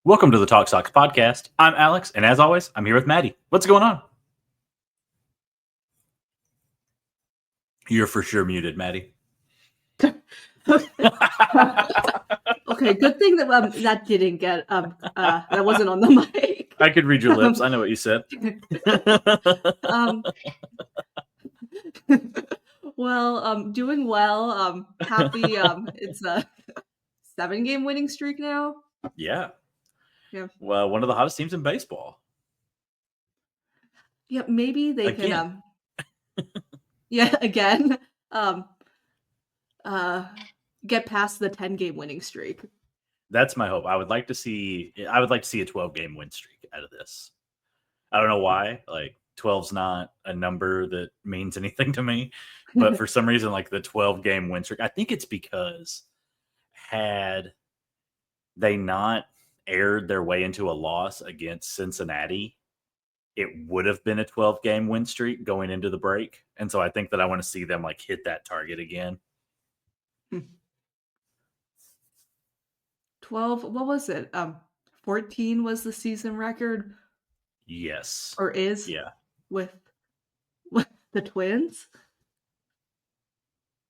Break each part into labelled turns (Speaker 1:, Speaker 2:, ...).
Speaker 1: Welcome to the Talk Sox podcast. I'm Alex, and as always, I'm here with Maddie. What's going on? You're for sure muted, Maddie.
Speaker 2: Okay, good thing that that didn't get that wasn't on the mic.
Speaker 1: I could read your lips. I know what you said.
Speaker 2: Doing well. Happy. It's a 7-game winning streak now.
Speaker 1: Yeah.
Speaker 2: Yeah.
Speaker 1: Well, one of the hottest teams in baseball.
Speaker 2: Yeah, maybe they
Speaker 1: Again.
Speaker 2: can. Yeah, again. Get past the 10-game winning streak.
Speaker 1: That's my hope. I would like to see a 12-game win streak out of this. I don't know why. Like 12's not a number that means anything to me, but for some reason, like the 12-game win streak, I think it's because had they not aired their way into a loss against Cincinnati, it would have been a 12-game win streak going into the break. And so I think that I want to see them like hit that target again.
Speaker 2: 12, what was it? 14 was the season record?
Speaker 1: Yes.
Speaker 2: Or is?
Speaker 1: Yeah.
Speaker 2: With the Twins?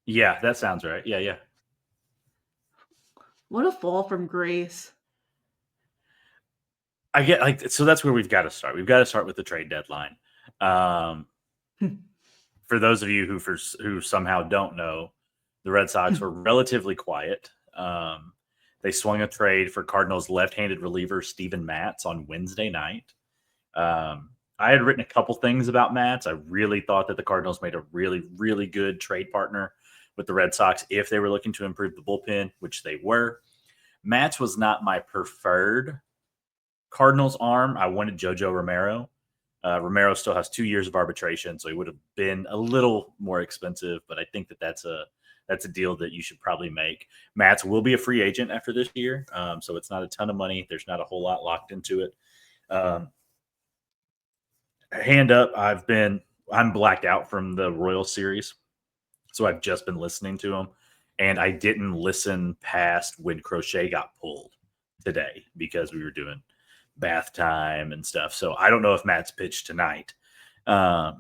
Speaker 1: Yeah, that sounds right. Yeah.
Speaker 2: What a fall from grace.
Speaker 1: I get so that's where we've got to start. We've got to start with the trade deadline. For those of you who somehow don't know, the Red Sox were relatively quiet. They swung a trade for Cardinals left-handed reliever Steven Matz on Wednesday night. I had written a couple things about Matz. I really thought that the Cardinals made a really, really good trade partner with the Red Sox if they were looking to improve the bullpen, which they were. Matz was not my preferred Cardinals arm. I wanted JoJo Romero. Romero still has 2 years of arbitration, so he would have been a little more expensive, but I think that that's a deal that you should probably make. Matz will be a free agent after this year, so it's not a ton of money. There's not a whole lot locked into it. Hand up, I'm blacked out from the Royals series, so I've just been listening to them, and I didn't listen past when Crochet got pulled today because we were doing bath time and stuff. So I don't know if Matt's pitched tonight, but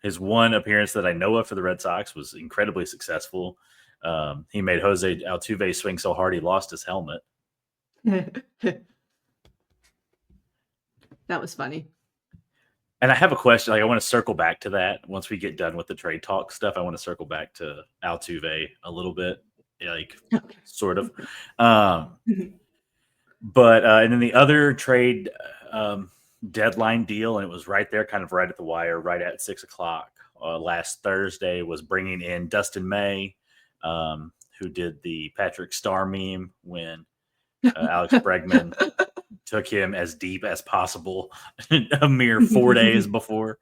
Speaker 1: his one appearance that I know of for the Red Sox was incredibly successful. He made Jose Altuve swing so hard he lost his helmet.
Speaker 2: That was funny.
Speaker 1: And I have a question. Like, I want to circle back to that once we get done with the trade talk stuff. I want to circle back to Altuve a little bit, like sort of. But and then the other trade deadline deal, and it was right there, kind of right at the wire, right at 6:00 last Thursday, was bringing in Dustin May, who did the Patrick Star meme when Alex Bregman took him as deep as possible a mere 4 days before.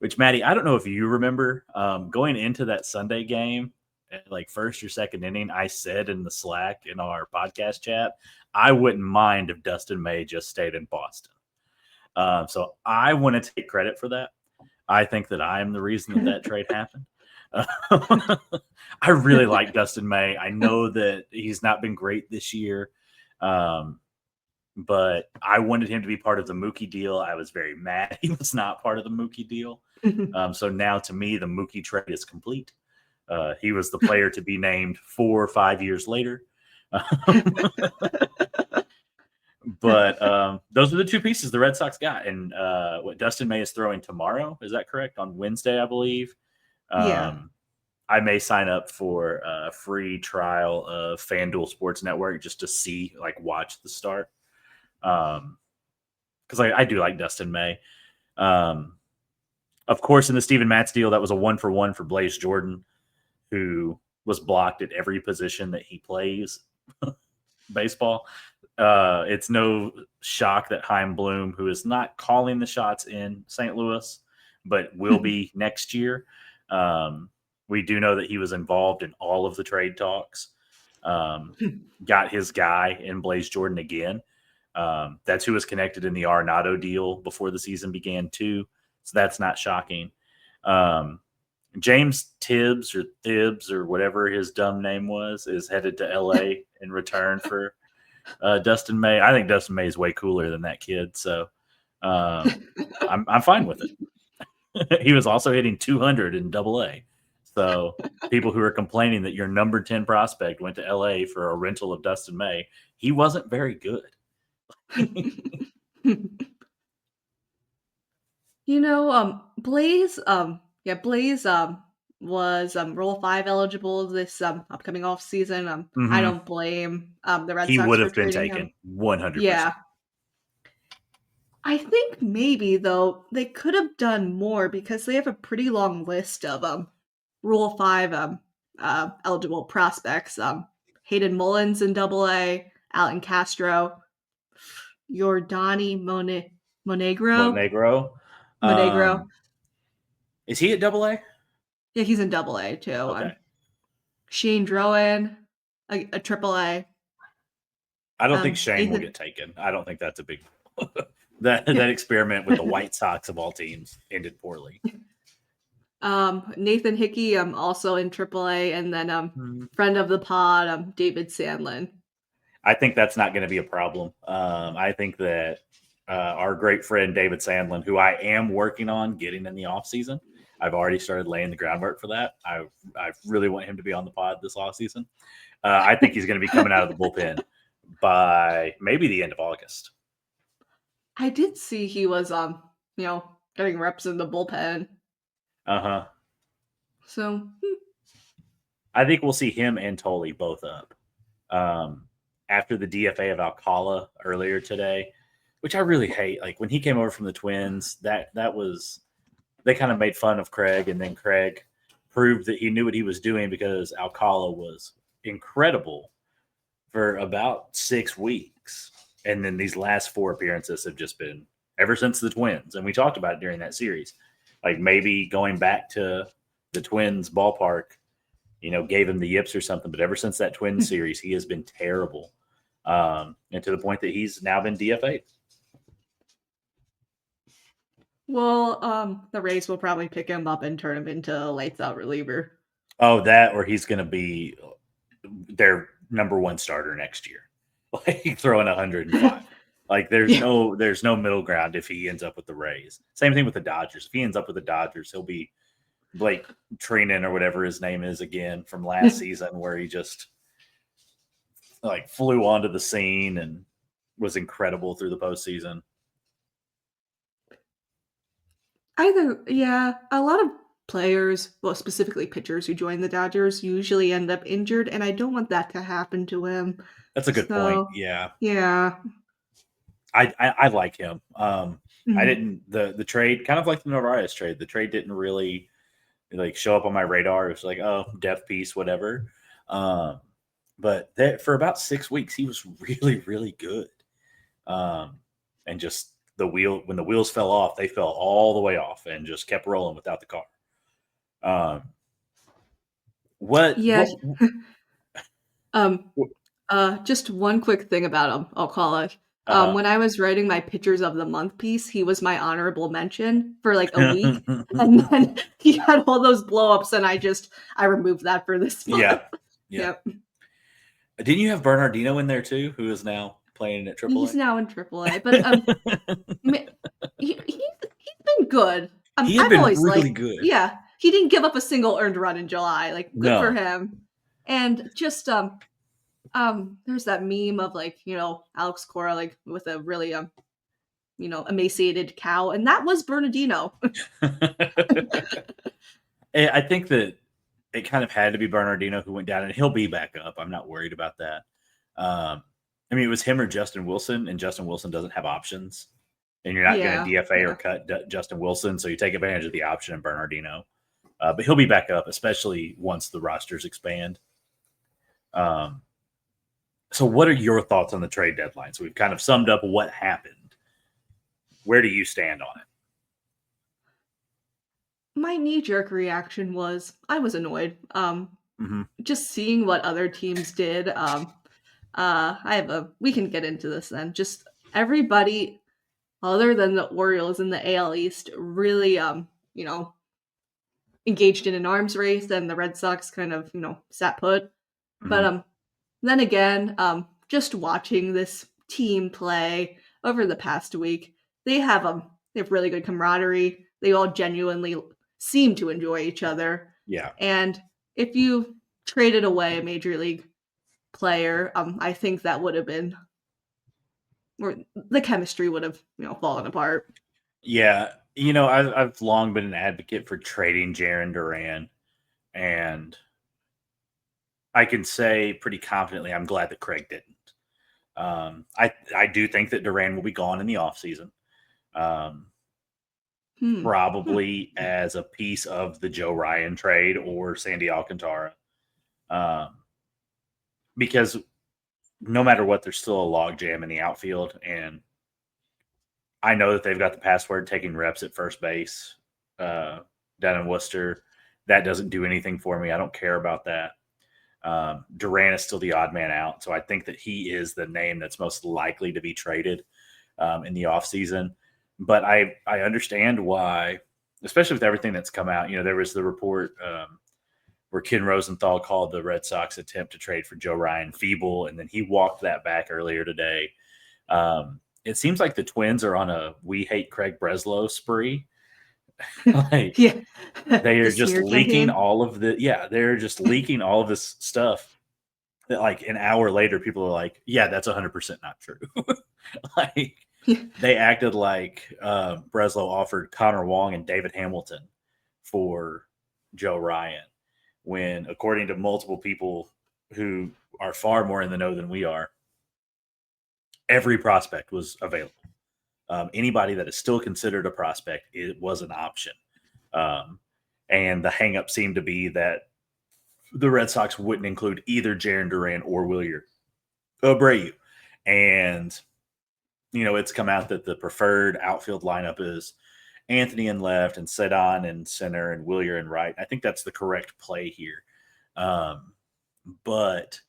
Speaker 1: Which, Maddie, I don't know if you remember going into that Sunday game, like first or second inning, I said in the Slack in our podcast chat, I wouldn't mind if Dustin May just stayed in Boston. So I want to take credit for that. I think that I'm the reason that trade happened. I really like Dustin May. I know that he's not been great this year, but I wanted him to be part of the Mookie deal. I was very mad he was not part of the Mookie deal. So now, to me, the Mookie trade is complete. He was the player to be named 4 or 5 years later. But those are the two pieces the Red Sox got. And what Dustin May is throwing tomorrow, is that correct? On Wednesday, I believe.
Speaker 2: Yeah.
Speaker 1: I may sign up for a free trial of FanDuel Sports Network just to see, like, watch the start. Because I do like Dustin May. Of course, in the Steven Matz deal, that was a 1-for-1 for Blaze Jordan, who was blocked at every position that he plays baseball. It's no shock that Chaim Bloom, who is not calling the shots in St. Louis, but will be next year. We do know that he was involved in all of the trade talks. Got his guy in Blaze Jordan again. That's who was connected in the Arenado deal before the season began too. So that's not shocking. James Tibbs or whatever his dumb name was is headed to LA in return for Dustin May. I think Dustin May is way cooler than that kid, so I'm fine with it. He was also hitting 200 in Double A, so people who are complaining that your number 10 prospect went to LA for a rental of Dustin May, he wasn't very good.
Speaker 2: Blaze, Blaze was Rule 5 eligible this upcoming off season. I don't blame the Red
Speaker 1: He
Speaker 2: Sox
Speaker 1: would
Speaker 2: for
Speaker 1: have been
Speaker 2: trading
Speaker 1: taken
Speaker 2: him.
Speaker 1: 100%.
Speaker 2: Yeah. I think maybe though they could have done more because they have a pretty long list of Rule 5 eligible prospects. Hayden Mullins in Double A, Alan Castro, Yordani Monegro.
Speaker 1: Monegro.
Speaker 2: Monegro.
Speaker 1: Is he at Double A?
Speaker 2: Yeah, he's in Double A too.
Speaker 1: Okay.
Speaker 2: Shane Drowan, a Triple A.
Speaker 1: I don't think Shane will
Speaker 2: Nathan,
Speaker 1: get taken. I don't think that's a big that experiment with the White Sox of all teams ended poorly.
Speaker 2: Nathan Hickey, also in Triple A, and then friend of the pod, David Sandlin.
Speaker 1: I think that's not going to be a problem. I think that our great friend David Sandlin, who I am working on getting in the off season, I've already started laying the groundwork for that. I really want him to be on the pod this off season. I think he's going to be coming out of the bullpen by maybe the end of August.
Speaker 2: I did see he was getting reps in the bullpen. So
Speaker 1: I think we'll see him and Tolley both up. After the DFA of Alcala earlier today, which I really hate. Like when he came over from the Twins, that was they kind of made fun of Craig, and then Craig proved that he knew what he was doing because Alcala was incredible for about 6 weeks. And then these last 4 appearances have just been ever since the Twins. And we talked about it during that series. Like maybe going back to the Twins ballpark, gave him the yips or something. But ever since that Twins series, he has been terrible. And to the point that he's now been DFA'd.
Speaker 2: Well, the Rays will probably pick him up and turn him into a lights out reliever.
Speaker 1: Oh, that or he's going to be their number 1 starter next year, like throwing 105. Like there's no middle ground if he ends up with the Rays. Same thing with the Dodgers. If he ends up with the Dodgers, he'll be Blake Trinan or whatever his name is again from last season, where he just like flew onto the scene and was incredible through the postseason.
Speaker 2: A lot of players, well, specifically pitchers who join the Dodgers, usually end up injured, and I don't want that to happen to him.
Speaker 1: That's a good point. Yeah.
Speaker 2: Yeah.
Speaker 1: I like him. I didn't the trade, kind of like the Narvaez trade. The trade didn't really like show up on my radar. It was like, oh, depth piece, whatever. But for about 6 weeks, he was really, really good. And just when the wheels fell off, they fell all the way off and just kept rolling without the car.
Speaker 2: Just one quick thing about him, I'll call it. When I was writing my Pitchers of the Month piece, he was my honorable mention for like a week. And then he had all those blow-ups, and I removed that for this month.
Speaker 1: Yeah. Yep. Didn't you have Bernardino in there too, who is now playing at AAA?
Speaker 2: He's now in AAA, but he's been good.
Speaker 1: He had been really good.
Speaker 2: Yeah, he didn't give up a single earned run in July. Like, good for him. And just there's that meme of Alex Cora like with a really emaciated cow, and that was Bernardino.
Speaker 1: I think that it kind of had to be Bernardino who went down, and he'll be back up. I'm not worried about that. I mean, it was him or Justin Wilson, and Justin Wilson doesn't have options, and you're not going to DFA or cut Justin Wilson, so you take advantage of the option in Bernardino. But he'll be back up, especially once the rosters expand. So what are your thoughts on the trade deadline? So we've kind of summed up what happened. Where do you stand on it?
Speaker 2: My knee-jerk reaction was I was annoyed. Just seeing what other teams did. We can get into this then. Just everybody other than the Orioles in the AL East really, engaged in an arms race, and the Red Sox kind of, sat put. But
Speaker 1: Mhm.
Speaker 2: then again, just watching this team play over the past week, they have really good camaraderie. They all genuinely seem to enjoy each other.
Speaker 1: Yeah.
Speaker 2: And if you traded away a major league player, I think that would have been, or the chemistry would have, fallen apart.
Speaker 1: Yeah. I've long been an advocate for trading Jaron Duran, and I can say pretty confidently I'm glad that Craig didn't. I do think that Duran will be gone in the offseason. Um,
Speaker 2: Hmm. Hmm.
Speaker 1: Probably as a piece of the Joe Ryan trade or Sandy Alcantara. Um, because no matter what, there's still a logjam in the outfield. And I know that they've got the password taking reps at first base uh, down in Worcester. That doesn't do anything for me. I don't care about that. Duran is still the odd man out. So I think that he is the name that's most likely to be traded in the offseason. But I understand why, especially with everything that's come out. There was the report where Ken Rosenthal called the Red Sox attempt to trade for Joe Ryan feeble, and then he walked that back earlier today. It seems like the Twins are on a "we hate Craig Breslow" spree. Like
Speaker 2: Yeah.
Speaker 1: they
Speaker 2: The
Speaker 1: are just
Speaker 2: smear
Speaker 1: leaking
Speaker 2: campaign.
Speaker 1: all of they're just leaking all of this stuff that like an hour later people are like, yeah, that's 100% not true. Like they acted like Breslow offered Connor Wong and David Hamilton for Joe Ryan, when according to multiple people who are far more in the know than we are, every prospect was available. Anybody that is still considered a prospect, it was an option. Um, and the hangup seemed to be that the Red Sox wouldn't include either Jaron Duran or Wilyer Abreu. And, it's come out that the preferred outfield lineup is Anthony in left and Sedon in center and Wilyer in right. I think that's the correct play here. Um, but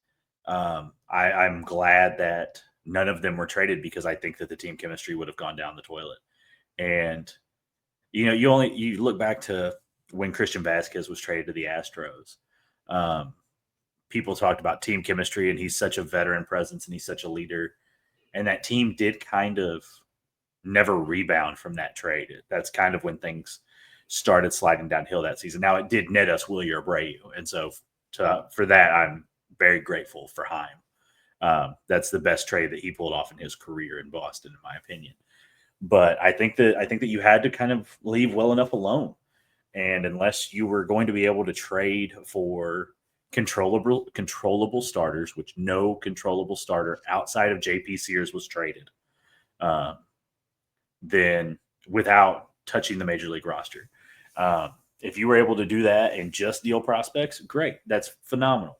Speaker 1: I'm glad that none of them were traded because I think that the team chemistry would have gone down the toilet. And you look back to when Christian Vasquez was traded to the Astros. Um, People talked about team chemistry, and he's such a veteran presence, and he's such a leader. And that team did kind of never rebound from that trade. That's kind of when things started sliding downhill that season. Now it did net us Wilyer Abreu, and so for that I'm very grateful for Heim. That's the best trade that he pulled off in his career in Boston, in my opinion. But I think that you had to kind of leave well enough alone, and unless you were going to be able to trade for controllable starters, which no controllable starter outside of JP Sears was traded, um, then without touching the major league roster. If you were able to do that and just deal prospects, great, that's phenomenal.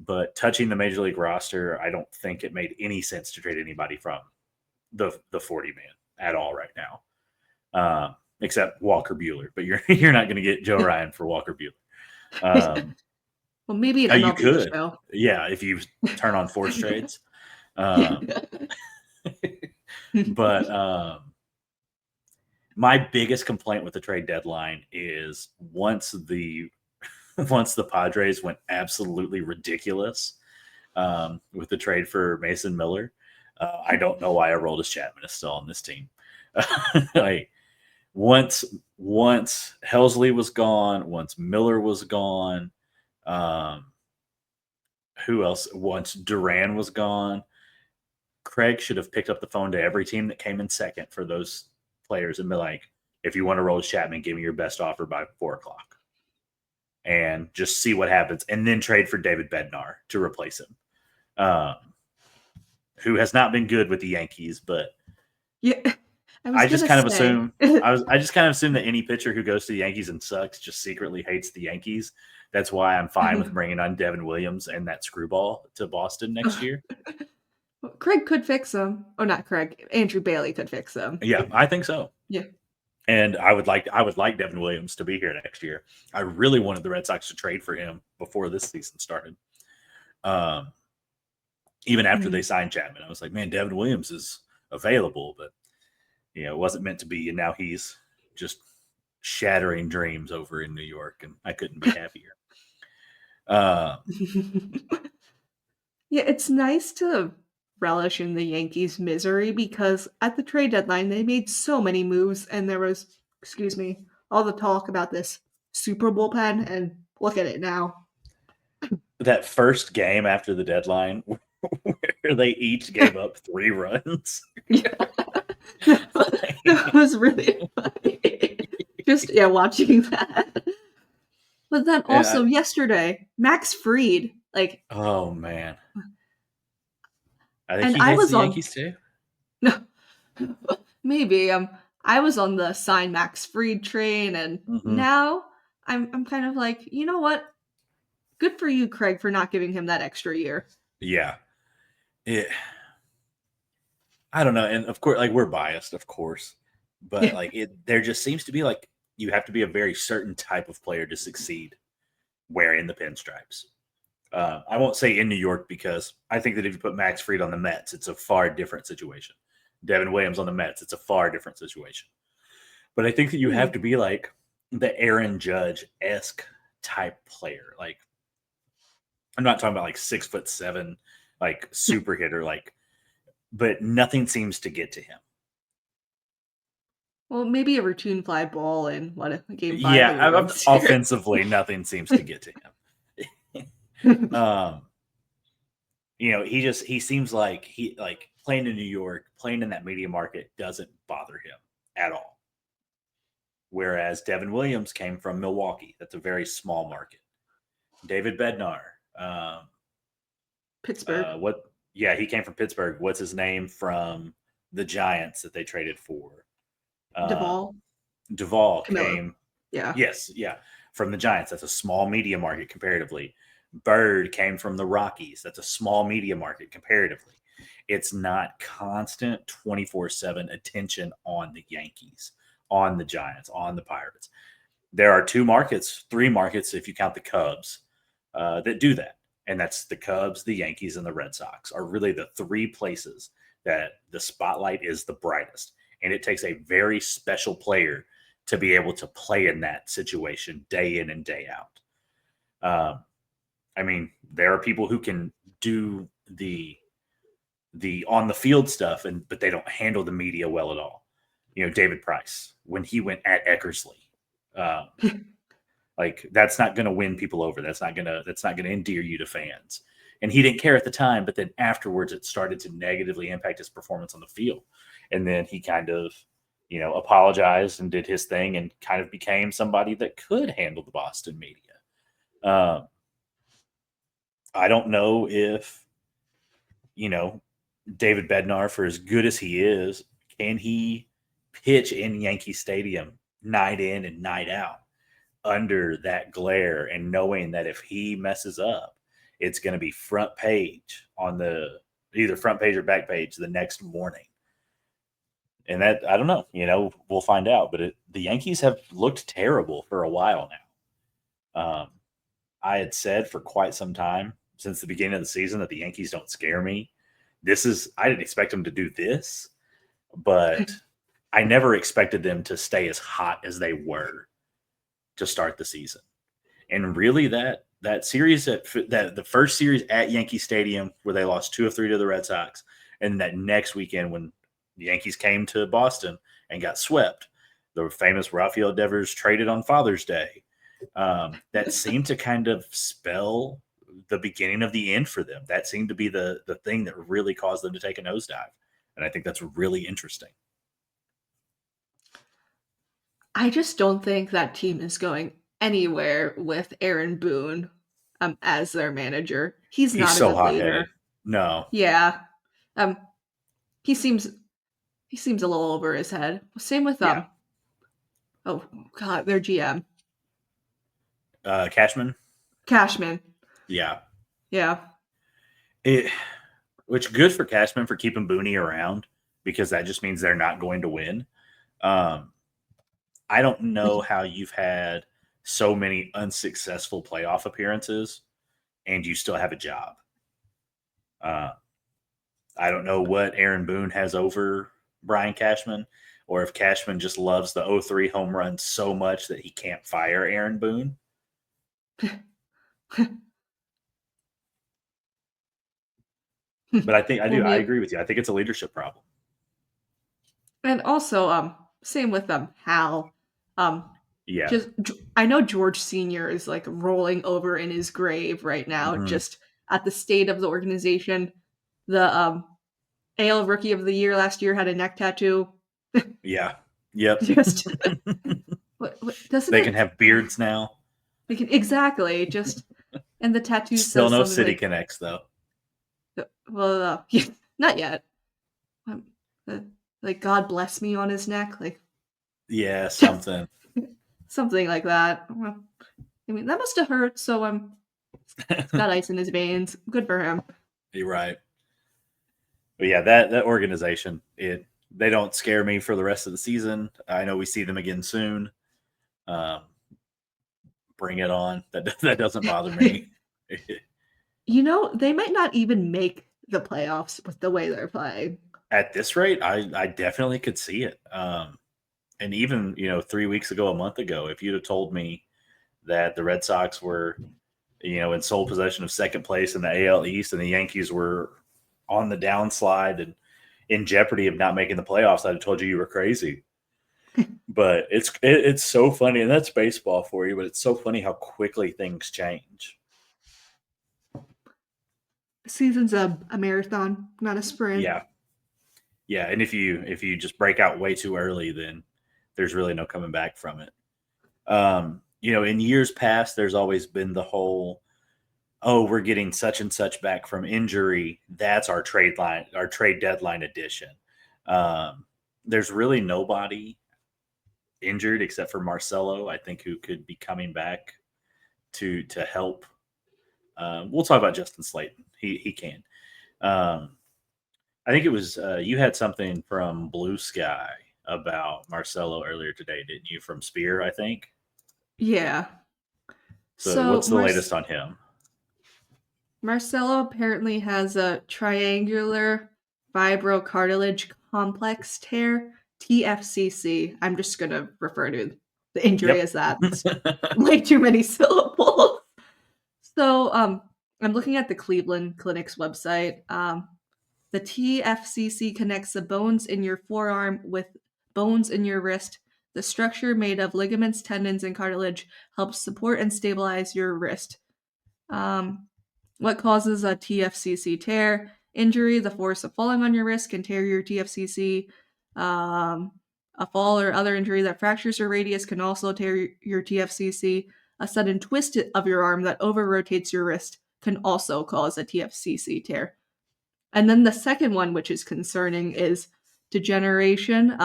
Speaker 1: But touching the major league roster, I don't think it made any sense to trade anybody from the 40 man at all right now, except Walker Bueller. But you're not going to get Joe Ryan for Walker Bueller.
Speaker 2: Well, maybe an
Speaker 1: You
Speaker 2: MLB the
Speaker 1: could,
Speaker 2: show.
Speaker 1: yeah, if you turn on force trades.
Speaker 2: Yeah.
Speaker 1: Um, but my biggest complaint with the trade deadline is once the Padres went absolutely ridiculous with the trade for Mason Miller. I don't know why Aroldis Chapman is still on this team. Like once Helsley was gone, once Miller was gone, um, who else? Once Duran was gone, Craig should have picked up the phone to every team that came in second for those players and be like, if you want to roll Chapman, give me your best offer by 4 o'clock and just see what happens. And then trade for David Bednar to replace him, um, who has not been good with the Yankees. But
Speaker 2: Yeah. I was
Speaker 1: I just
Speaker 2: gonna
Speaker 1: kind of
Speaker 2: say.
Speaker 1: assume I just kind of assume that any pitcher who goes to the Yankees and sucks just secretly hates the Yankees. That's why I'm fine with bringing on Devin Williams and that screwball to Boston next year.
Speaker 2: Well, Craig could fix them. Oh, not Craig. Andrew Bailey could fix them.
Speaker 1: Yeah, I think so.
Speaker 2: Yeah.
Speaker 1: And I would like Devin Williams to be here next year. I really wanted the Red Sox to trade for him before this season started. Um, Even after they
Speaker 2: Mhm.
Speaker 1: signed Chapman, I was like, man, Devin Williams is available, but it wasn't meant to be, and now he's just shattering dreams over in New York, and I couldn't be happier. Uh,
Speaker 2: Yeah, it's nice to relish in the Yankees' misery because at the trade deadline, they made so many moves, and there was, excuse me, all the talk about this super bullpen, and look at it now.
Speaker 1: that first game after the deadline where they each gave up 3 runs.
Speaker 2: Yeah. That was really funny. Just, yeah, watching that. But then
Speaker 1: And
Speaker 2: also yesterday, Max Fried, like,
Speaker 1: oh man, I think
Speaker 2: and
Speaker 1: he
Speaker 2: I
Speaker 1: hates
Speaker 2: was
Speaker 1: the
Speaker 2: on,
Speaker 1: Yankees too.
Speaker 2: no, maybe, I was on the sign Max Fried train, and
Speaker 1: Mm-hmm.
Speaker 2: now I'm kind of like, you know what? Good for you, Craig, for not giving him that extra year.
Speaker 1: Yeah, it, I don't know, and of course, like we're biased, of course, but
Speaker 2: Yeah.
Speaker 1: like there just seems to be like you have to be a very certain type of player to succeed wearing the pinstripes. I won't say in New York because I think that if you put Max Fried on the Mets, it's a far different situation. Devin Williams on the Mets, it's a far different situation. But I think that you have
Speaker 2: Hmm.
Speaker 1: to be like the Aaron Judge esque type player. Like I'm not talking about like 6'7", like super hitter, like, but nothing seems to get to him.
Speaker 2: Well, maybe a routine fly ball in what game 5 of the
Speaker 1: Yeah,
Speaker 2: World Series.
Speaker 1: offensively, nothing seems to get to him. um, he seems like he like playing in New York, playing in that media market doesn't bother him at all. Whereas Devin Williams came from Milwaukee, that's a very small market. David Bednar,
Speaker 2: Pittsburgh.
Speaker 1: what? Yeah, he came from Pittsburgh. What's his name from the Giants that they traded for? Um,
Speaker 2: Duvall.
Speaker 1: Duvall
Speaker 2: Camilla.
Speaker 1: came.
Speaker 2: Yeah.
Speaker 1: Yes, yeah, from the Giants. That's a small media market comparatively. Bird came from the Rockies. That's a small media market comparatively. It's not constant 24/7 attention on the Yankees, on the Giants, on the Pirates. There are 2 markets, 3 markets if you count the Cubs, that do that. And that's the Cubs, the Yankees, and the Red Sox are really the 3 places that the spotlight is the brightest. And it takes a very special player to be able to play in that situation day in and day out. Um, I mean, there are people who can do the on the field stuff, but they don't handle the media well at all. David Price when he went at Eckersley, um, like that's not going to win people over. That's not gonna endear you to fans. And he didn't care at the time, but then afterwards, it started to negatively impact his performance on the field. And then he kind of, apologized and did his thing and kind of became somebody that could handle the Boston media. Um, I don't know if you know David Bednar, for as good as he is, can he pitch in Yankee Stadium night in and night out under that glare and knowing that if he messes up, it's going to be front page on the either front page or back page the next morning. And that I don't know, we'll find out. But the Yankees have looked terrible for a while now. I had said for quite some time since the beginning of the season that the Yankees don't scare me. I didn't expect them to do this, but I never expected them to stay as hot as they were to start the season. And really, that series that the first series at Yankee Stadium where they lost 2 of 3 to the Red Sox, and that next weekend when the Yankees came to Boston and got swept, the famous Rafael Devers traded on Father's Day, that seemed to kind of spell the beginning of the end for them. That seemed to be the thing that really caused them to take a nosedive, and I think that's really interesting.
Speaker 2: I just don't think that team is going anywhere with Aaron Boone as their manager. He's
Speaker 1: He's
Speaker 2: not a
Speaker 1: so
Speaker 2: good
Speaker 1: hot
Speaker 2: leader.
Speaker 1: headed. No,
Speaker 2: Yeah. Um he seems a little over his head. Same with
Speaker 1: yeah,
Speaker 2: oh god, their GM.
Speaker 1: Cashman,
Speaker 2: Cashman.
Speaker 1: yeah.
Speaker 2: Yeah.
Speaker 1: It, which good for Cashman for keeping Booney around because that just means they're not going to win. Um, I don't know how you've had so many unsuccessful playoff appearances and you still have a job. Uh, I don't know what Aaron Boone has over Brian Cashman or if Cashman just loves the 0-3 home run so much that he can't fire Aaron Boone. But I think I
Speaker 2: Well,
Speaker 1: do. I
Speaker 2: me
Speaker 1: agree with you. I think it's a leadership problem.
Speaker 2: and also, same with, Hal. Um,
Speaker 1: Yeah.
Speaker 2: just I know George Senior is, like, rolling over in his grave right now,
Speaker 1: Mhm.
Speaker 2: just at the state of the organization. The, AL Rookie of the Year last year had a neck tattoo.
Speaker 1: Yeah. Yep.
Speaker 2: Just what doesn't
Speaker 1: They can
Speaker 2: it
Speaker 1: have beards now.
Speaker 2: exactly, just and the tattoo
Speaker 1: Still
Speaker 2: says
Speaker 1: no
Speaker 2: something
Speaker 1: City
Speaker 2: like,
Speaker 1: Connects though.
Speaker 2: well, yeah, not yet. Um, uh, like, "God bless me" on his neck, like,
Speaker 1: Yeah, something.
Speaker 2: something like that. Well, I mean, that must have hurt, so, he's got ice in his veins. Good for him.
Speaker 1: You're right. But yeah, that organization, they don't scare me for the rest of the season. I know we see them again soon. Um, bring it on. That doesn't bother me.
Speaker 2: You know, they might not even make the playoffs with the way they're playing.
Speaker 1: At this rate, I definitely could see it. And even 3 weeks ago, a month ago, if you'd have told me that the Red Sox were in sole possession of second place in the AL East and the Yankees were on the downslide and in jeopardy of not making the playoffs, I'd have told you were crazy. But it's so funny, and that's baseball for you. But it's so funny how quickly things change.
Speaker 2: Season's a marathon, not a sprint.
Speaker 1: Yeah, yeah. And if you just break out way too early, then there's really no coming back from it. In years past, there's always been the whole, oh, we're getting such and such back from injury. That's our trade deadline edition. There's really nobody injured except for Marcelo, I think, who could be coming back to help. We'll talk about Justin Slayton. He can. Um, I think it was you had something from Blue Sky about Marcelo earlier today, didn't you? From Spear, I think.
Speaker 2: Yeah.
Speaker 1: So
Speaker 2: So
Speaker 1: what's the latest on him?
Speaker 2: Marcelo apparently has a triangular fibrocartilage complex tear, TFCC. I'm just going to refer to the injury
Speaker 1: Yep.
Speaker 2: as that. It's way too many syllables. So, I'm looking at the Cleveland Clinic's website. The TFCC connects the bones in your forearm with bones in your wrist. The structure made of ligaments, tendons, and cartilage helps support and stabilize your wrist. Um, what causes a TFCC tear? Injury, the force of falling on your wrist can tear your TFCC. A fall or other injury that fractures your radius can also tear your TFCC. A sudden twist of your arm that over rotates your wrist can also cause a TFCC tear. And then the second one, which is concerning, is degeneration.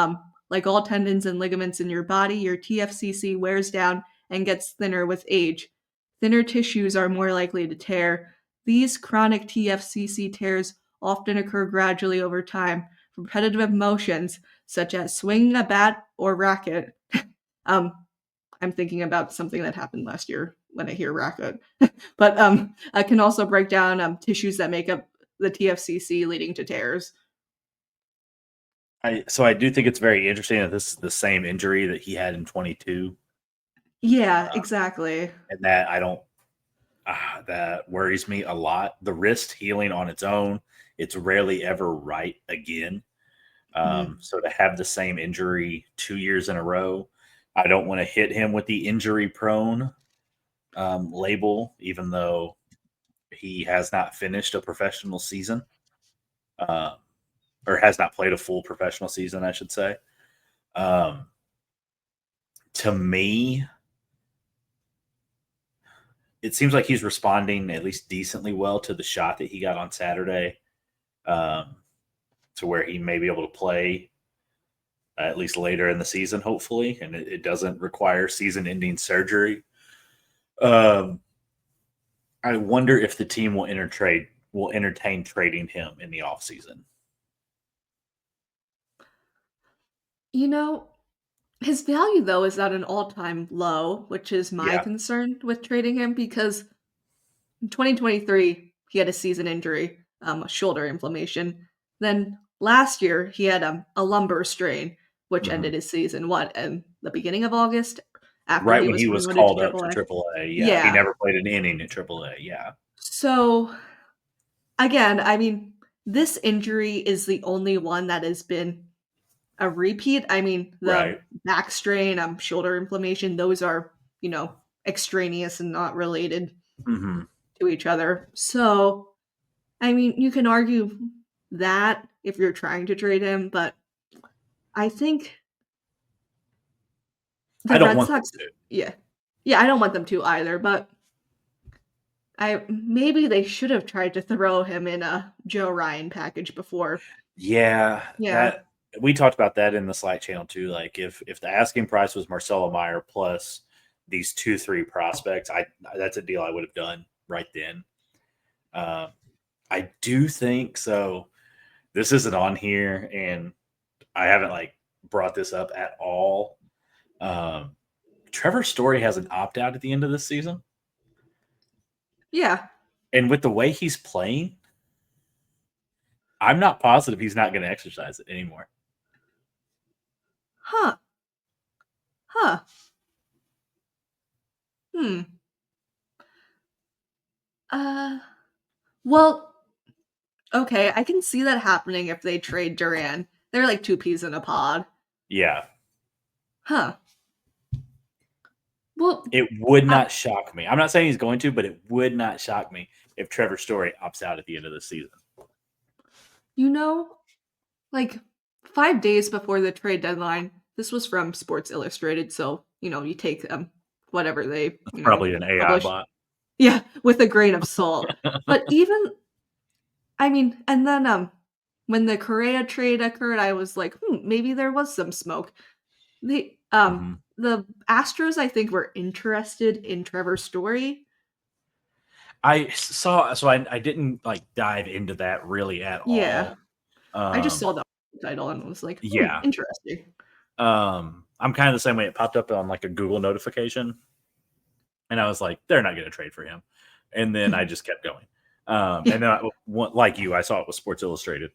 Speaker 2: Like all tendons and ligaments in your body, your TFCC wears down and gets thinner with age. Thinner tissues are more likely to tear. These chronic TFCC tears often occur gradually over time. Repetitive motions, such as swinging a bat or racket. um, I'm thinking about something that happened last year when I hear racket. But I can also break down tissues that make up the TFCC, leading to tears.
Speaker 1: So I do think it's very interesting that this is the same injury that he had in 22,
Speaker 2: Yeah, exactly.
Speaker 1: and that I don't that worries me a lot. The wrist healing on its own, it's rarely ever right again.
Speaker 2: Mhm.
Speaker 1: So to have the same injury 2 years in a row, I don't want to hit him with the injury prone label, even though he has not finished a professional season, uh, or has not played a full professional season, I should say. Um, to me, it seems like he's responding at least decently well to the shot that he got on Saturday, um, to where he may be able to play at least later in the season, hopefully, and it doesn't require season-ending surgery. Um, I wonder if the team will entertain trading him in the offseason.
Speaker 2: You know, his value though is at an all-time low, which is my
Speaker 1: Yeah.
Speaker 2: concern with trading him because in 2023 he had a season injury, a shoulder inflammation. Then last year he had a lumbar strain. which
Speaker 1: Mhm.
Speaker 2: ended his season, what, in the beginning of August after
Speaker 1: Right
Speaker 2: he
Speaker 1: when
Speaker 2: was
Speaker 1: he was
Speaker 2: promoted to
Speaker 1: called up to
Speaker 2: AAA?
Speaker 1: AAA, yeah, he
Speaker 2: Yeah.
Speaker 1: never played an inning at AAA, yeah.
Speaker 2: So, again, I mean, this injury is the only one that has been a repeat. I mean, the
Speaker 1: Right.
Speaker 2: back strain, shoulder inflammation, those are, extraneous and not related
Speaker 1: Mhm.
Speaker 2: to each other. So, I mean, you can argue that if you're trying to trade him, but I think
Speaker 1: I
Speaker 2: the
Speaker 1: don't
Speaker 2: Red
Speaker 1: want them
Speaker 2: Sox.
Speaker 1: to.
Speaker 2: Yeah. Yeah, I don't want them to either, but I maybe they should have tried to throw him in a Joe Ryan package before.
Speaker 1: Yeah,
Speaker 2: Yeah.
Speaker 1: that we talked about that in the Slack channel too. Like if the asking price was Marcelo Meyer plus these 2-3 prospects, I that's a deal I would have done right then. Um, I do think so. This isn't on here, and I haven't like brought this up at all. Um, Trevor Story has an opt out at the end of this season,
Speaker 2: Yeah.
Speaker 1: and with the way he's playing, I'm not positive he's not going to exercise it anymore.
Speaker 2: Huh. Huh. Hmm. Uh, well, okay, I can see that happening if they trade Duran. They're like two peas in a pod.
Speaker 1: Yeah,
Speaker 2: Huh. Well,
Speaker 1: it would
Speaker 2: I,
Speaker 1: not shock me. I'm not saying he's going to, but it would not shock me if Trevor Story opts out at the end of the season.
Speaker 2: you know, like 5 days before the trade deadline, this was from Sports Illustrated, so you take them whatever they
Speaker 1: It's probably an AI
Speaker 2: publish.
Speaker 1: bot.
Speaker 2: Yeah, with a grain of salt. But even, I mean, and then when the Correa trade occurred, I was like, maybe there was some smoke.
Speaker 1: Mhm.
Speaker 2: The Astros, I think, were interested in Trevor's Story.
Speaker 1: I saw, so I didn't like dive into that really at
Speaker 2: Yeah,
Speaker 1: all.
Speaker 2: I just
Speaker 1: Um,
Speaker 2: saw the title and was like,
Speaker 1: yeah,
Speaker 2: interesting.
Speaker 1: I'm kind of the same way. It popped up on like a Google notification, and I was like, they're not going to trade for him. And then I just kept going. And then, like you, I saw it was Sports Illustrated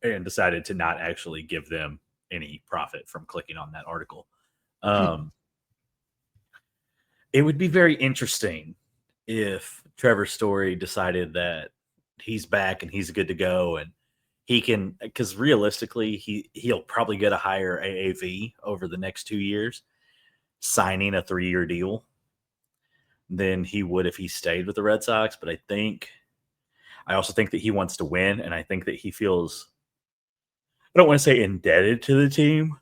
Speaker 1: and decided to not actually give them any profit from clicking on that article. Um, it would be very interesting if Trevor Story decided that he's back and he's good to go and he can, because realistically he'll probably get a higher AAV over the next 2 years signing a 3-year deal than he would if he stayed with the Red Sox. But I also think that he wants to win, and I think that he feels, I don't want to say indebted to the team,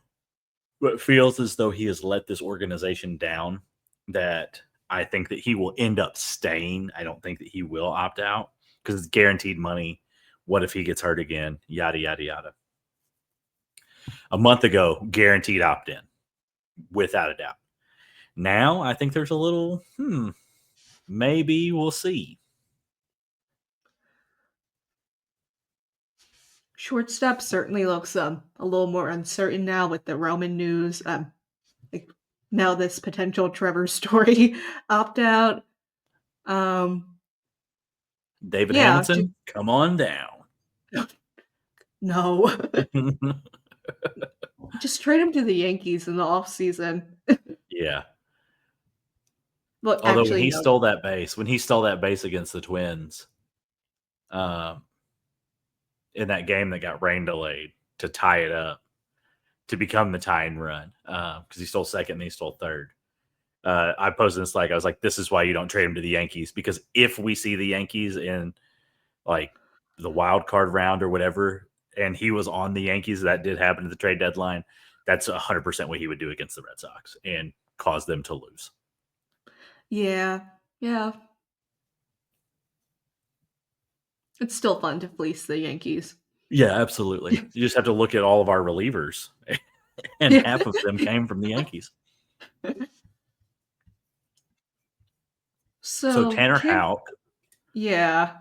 Speaker 1: but feels as though he has let this organization down, that I think that he will end up staying. I don't think that he will opt out because it's guaranteed money. What if he gets hurt again? Yada, yada, yada. A month ago, guaranteed opt in, without a doubt. Now, I think there's a little, maybe we'll see.
Speaker 2: Shortstop certainly looks a little more uncertain now with the Roman news. Like now this potential Trevor Story opt out. Um,
Speaker 1: David
Speaker 2: yeah,
Speaker 1: Hamilton, come on down.
Speaker 2: no, just trade him to the Yankees in the off season.
Speaker 1: Yeah.
Speaker 2: Well,
Speaker 1: Although
Speaker 2: actually, no.
Speaker 1: when he stole that base against the Twins, um, in that game that got rain delayed to tie it up, to become the tying run, because he stole second and he stole third. I posted this like I was like, this is why you don't trade him to the Yankees, because if we see the Yankees in like the wild card round or whatever, and he was on the Yankees, that did happen at the trade deadline. That's 100% what he would do against the Red Sox and cause them to lose.
Speaker 2: Yeah, yeah. It's still fun to fleece the Yankees.
Speaker 1: Yeah, absolutely. You just have to look at all of our relievers, and
Speaker 2: Yeah.
Speaker 1: half of them came from the Yankees. So
Speaker 2: So,
Speaker 1: Tanner
Speaker 2: Kim,
Speaker 1: Houck,
Speaker 2: yeah.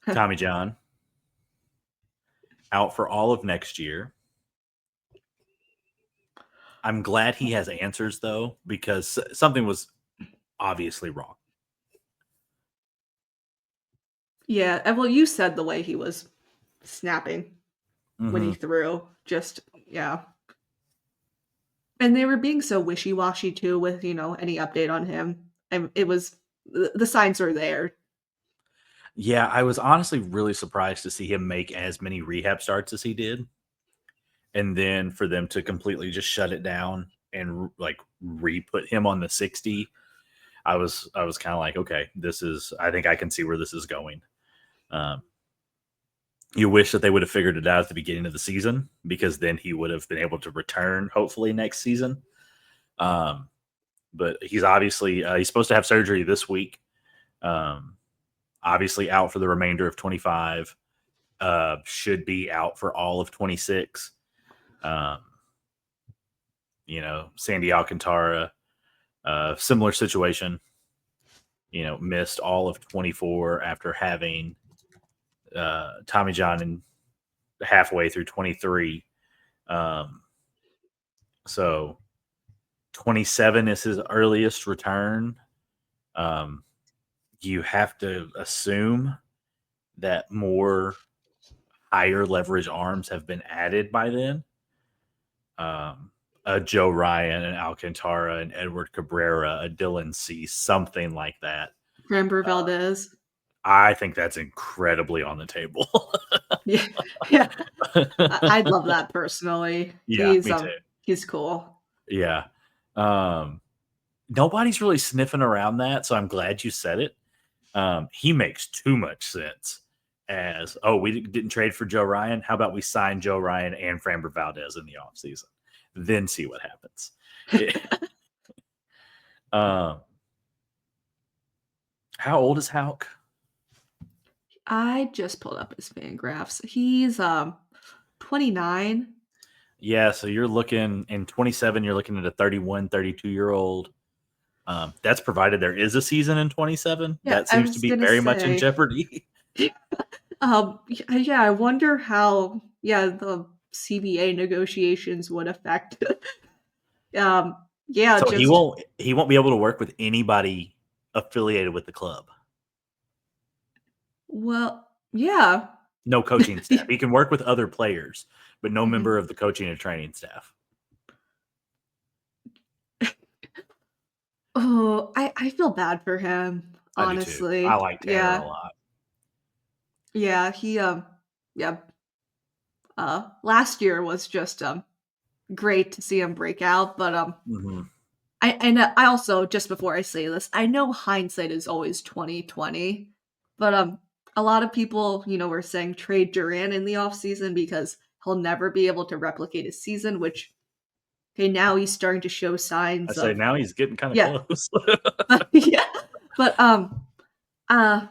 Speaker 1: Tommy John, out for all of next year. I'm glad he has answers though, because something was obviously wrong.
Speaker 2: Yeah, and well, you said the way he was snapping when he
Speaker 1: Mm-hmm.
Speaker 2: threw, just yeah. And they were being so wishy-washy too with, any update on him. And it was the signs were there.
Speaker 1: Yeah, I was honestly really surprised to see him make as many rehab starts as he did, and then for them to completely just shut it down and like re-put him on the 60. I was kind of like, okay, this is. I think I can see where this is going. Um, you wish that they would have figured it out at the beginning of the season because then he would have been able to return hopefully next season. Um, but he's obviously he's supposed to have surgery this week. Um, obviously out for the remainder of 25. Should be out for all of 26. Um, Sandy Alcantara, similar situation. Missed all of 24 after having Tommy John in halfway through 23. So 27 is his earliest return. You have to assume that more higher leverage arms have been added by then. A Joe Ryan, an Alcantara, an Edward Cabrera, a Dylan Cease, something like that.
Speaker 2: Framber Valdez.
Speaker 1: I think that's incredibly on the table.
Speaker 2: Yeah, yeah. I'd love that personally.
Speaker 1: Yeah, me too.
Speaker 2: He's cool.
Speaker 1: Yeah. Nobody's really sniffing around that, so I'm glad you said it. He makes too much sense as, we didn't trade for Joe Ryan. How about we sign Joe Ryan and Framber Valdez in the offseason? Then see what happens. How old is Houck?
Speaker 2: I just pulled up his fan graphs. He's 29.
Speaker 1: Yeah, so you're looking in 27, you're looking at a 31, 32-year-old. That's provided there is a season in 27.
Speaker 2: Yeah,
Speaker 1: that seems to be very much in jeopardy.
Speaker 2: Yeah, I wonder how the CBA negotiations would affect. Yeah,
Speaker 1: so he won't be able to work with anybody affiliated with the club.
Speaker 2: Well, yeah.
Speaker 1: No coaching staff. He can work with other players, but no
Speaker 2: Mhm.
Speaker 1: member of the coaching and training staff.
Speaker 2: Oh, I feel bad for him,
Speaker 1: I do too.
Speaker 2: honestly.
Speaker 1: I like Tanner a
Speaker 2: Yeah.
Speaker 1: lot.
Speaker 2: Yeah, yeah. Last year was just great to see him break out, but
Speaker 1: Mm-hmm.
Speaker 2: I also, just before I say this, I know hindsight is always 2020, but a lot of people, were saying trade Durant in the offseason because he'll never be able to replicate his season, which okay, now he's starting to show
Speaker 1: I
Speaker 2: signs
Speaker 1: say
Speaker 2: of
Speaker 1: now he's getting kind of
Speaker 2: yeah.
Speaker 1: close.
Speaker 2: Yeah. But I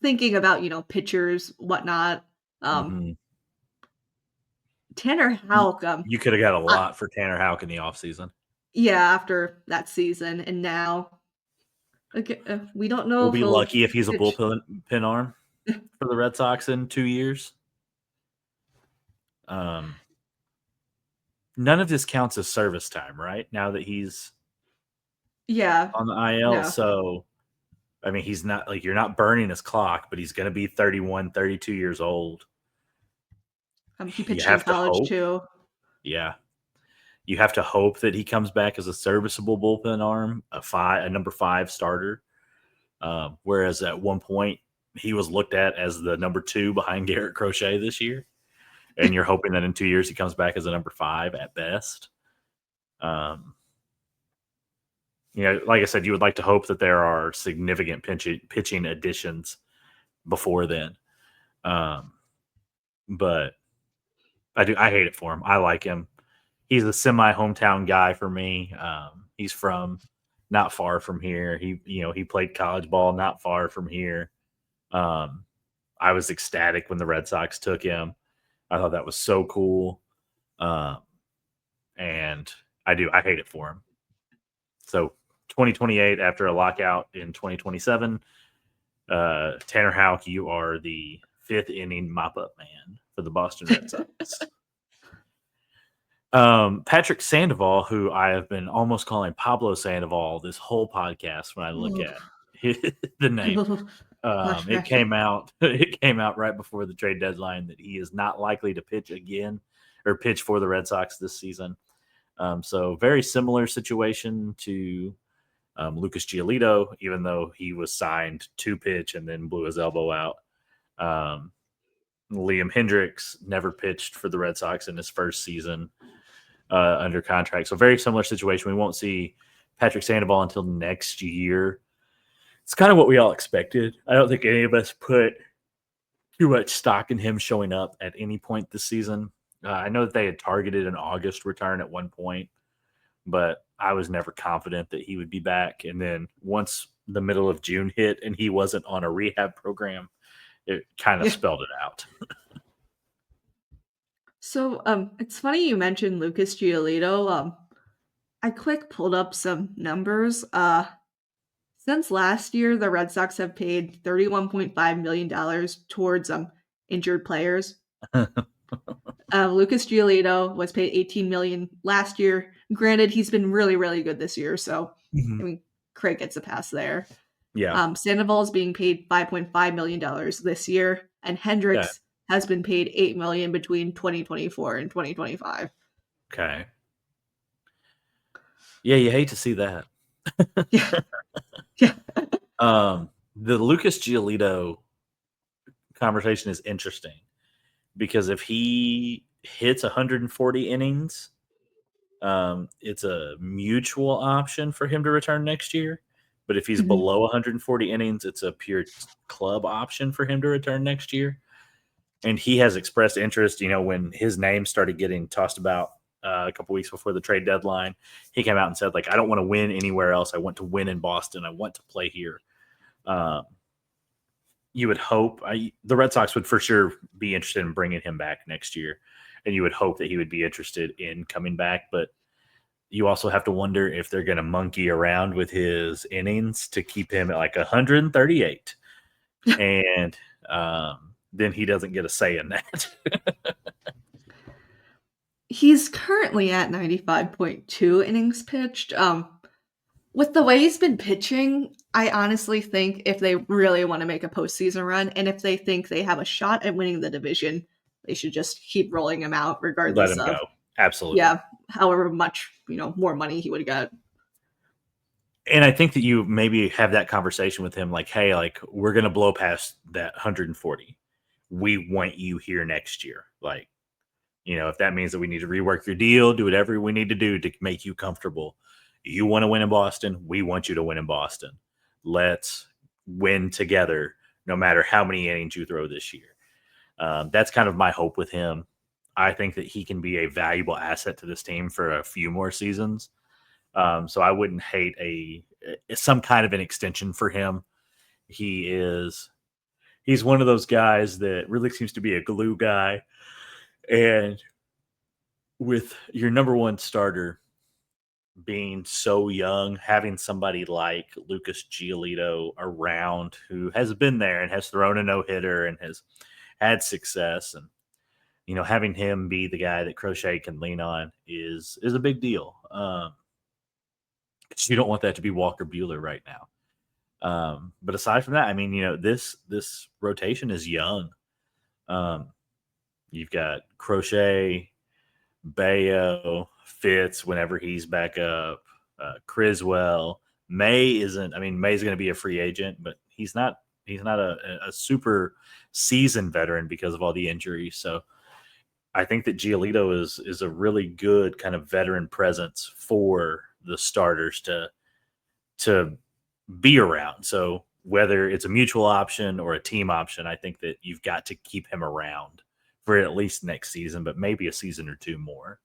Speaker 2: thinking about, pitchers, whatnot,
Speaker 1: Mm-hmm.
Speaker 2: Tanner Houck,
Speaker 1: You could have got a lot for Tanner Houck in the offseason.
Speaker 2: yeah, after that season, and now okay, we don't know
Speaker 1: We'll
Speaker 2: if
Speaker 1: be
Speaker 2: he'll
Speaker 1: lucky if he's a
Speaker 2: pitch.
Speaker 1: bullpen arm for the Red Sox in 2 years. None of this counts as service time, right? Now that he's
Speaker 2: Yeah,
Speaker 1: on the IL.
Speaker 2: no.
Speaker 1: So, I mean, he's not like you're not burning his clock, but he's going to be 31, 32 years old.
Speaker 2: He
Speaker 1: You
Speaker 2: pitched in
Speaker 1: have to
Speaker 2: college
Speaker 1: hope.
Speaker 2: too.
Speaker 1: Yeah. You have to hope that he comes back as a serviceable bullpen arm, a number 5 starter. Whereas at one point he was looked at as the number 2 behind Garrett Crochet this year. And you're hoping that in 2 years he comes back as a number 5 at best. Like I said, you would like to hope that there are significant pitching additions before then. But I hate it for him. I like him. He's a semi hometown guy for me. He's from not far from here. He played college ball not far from here. I was ecstatic when the Red Sox took him. I thought that was so cool. And I hate it for him. So 2028 after a lockout in 2027, Tanner Houck, you are the 5th inning mop-up man for the Boston Red Sox. Patrick Sandoval, who I have been almost calling Pablo Sandoval this whole podcast when I look at the name. It came out right before the trade deadline that he is not likely to pitch again or pitch for the Red Sox this season. So very similar situation to Lucas Giolito, even though he was signed to pitch and then blew his elbow out. Um, Liam Hendricks never pitched for the Red Sox in his first season under contract. So very similar situation. We won't see Patrick Sandoval until next year. It's kind of what we all expected. I don't think any of us put too much stock in him showing up at any point this season. I know that they had targeted an August return at one point, but I was never confident that he would be back. And then once the middle of June hit and he wasn't on a rehab program, it kind of
Speaker 2: Yeah.
Speaker 1: spelled it out.
Speaker 2: So, it's funny you mentioned Lucas Giolito. I quick pulled up some numbers. Since last year, the Red Sox have paid $31.5 million towards injured players. Lucas Giolito was paid $18 million last year. Granted, he's been really, really good this year, so I mean, Craig gets a pass there.
Speaker 1: Yeah.
Speaker 2: Sandoval is being paid $5.5 million this year, and
Speaker 1: Okay.
Speaker 2: Hendricks has been paid $8 million between 2024 and 2025.
Speaker 1: Okay. Yeah, you hate to see that.
Speaker 2: Yeah, yeah,
Speaker 1: The Lucas Giolito conversation is interesting because if he hits 140 innings, it's a mutual option for him to return next year. But if he's
Speaker 2: Mhm.
Speaker 1: below 140 innings, it's a pure club option for him to return next year. And he has expressed interest. When his name started getting tossed about a couple weeks before the trade deadline, he came out and said, like, I don't want to win anywhere else. I want to win in Boston. I want to play here. You would hope the Red Sox would for sure be interested in bringing him back next year. And you would hope that he would be interested in coming back. But you also have to wonder if they're going to monkey around with his innings to keep him at like 138. And then he doesn't get a say in that.
Speaker 2: He's currently at 95.2 innings pitched. With the way he's been pitching, I honestly think if they really want to make a postseason run and if they think they have a shot at winning the division, they should just keep rolling him out
Speaker 1: Let
Speaker 2: regardless
Speaker 1: him
Speaker 2: of,
Speaker 1: go. Absolutely.
Speaker 2: yeah, however much, more money he would get.
Speaker 1: And I think that you maybe have that conversation with him like, hey, like, we're going to blow past that 140. We want you here next year. Like, if that means that we need to rework your deal, do whatever we need to do to make you comfortable. You want to win in Boston. We want you to win in Boston. Let's win together, no matter how many innings you throw this year. That's kind of my hope with him. I think that he can be a valuable asset to this team for a few more seasons. So I wouldn't hate some kind of an extension for him. He's one of those guys that really seems to be a glue guy. And with your number one starter being so young, having somebody like Lucas Giolito around who has been there and has thrown a no-hitter and has had success, and having him be the guy that Crochet can lean on is a big deal. You don't want that to be Walker Buehler right now. But aside from that, I mean, this rotation is young. You've got Crochet, Bayo, Fitz whenever he's back up, Criswell. May's going to be a free agent, but he's not a super seasoned veteran because of all the injuries. So I think that Giolito is a really good kind of veteran presence for the starters to be around. So whether it's a mutual option or a team option, I think that you've got to keep him around for at least next season, but maybe a season or two more.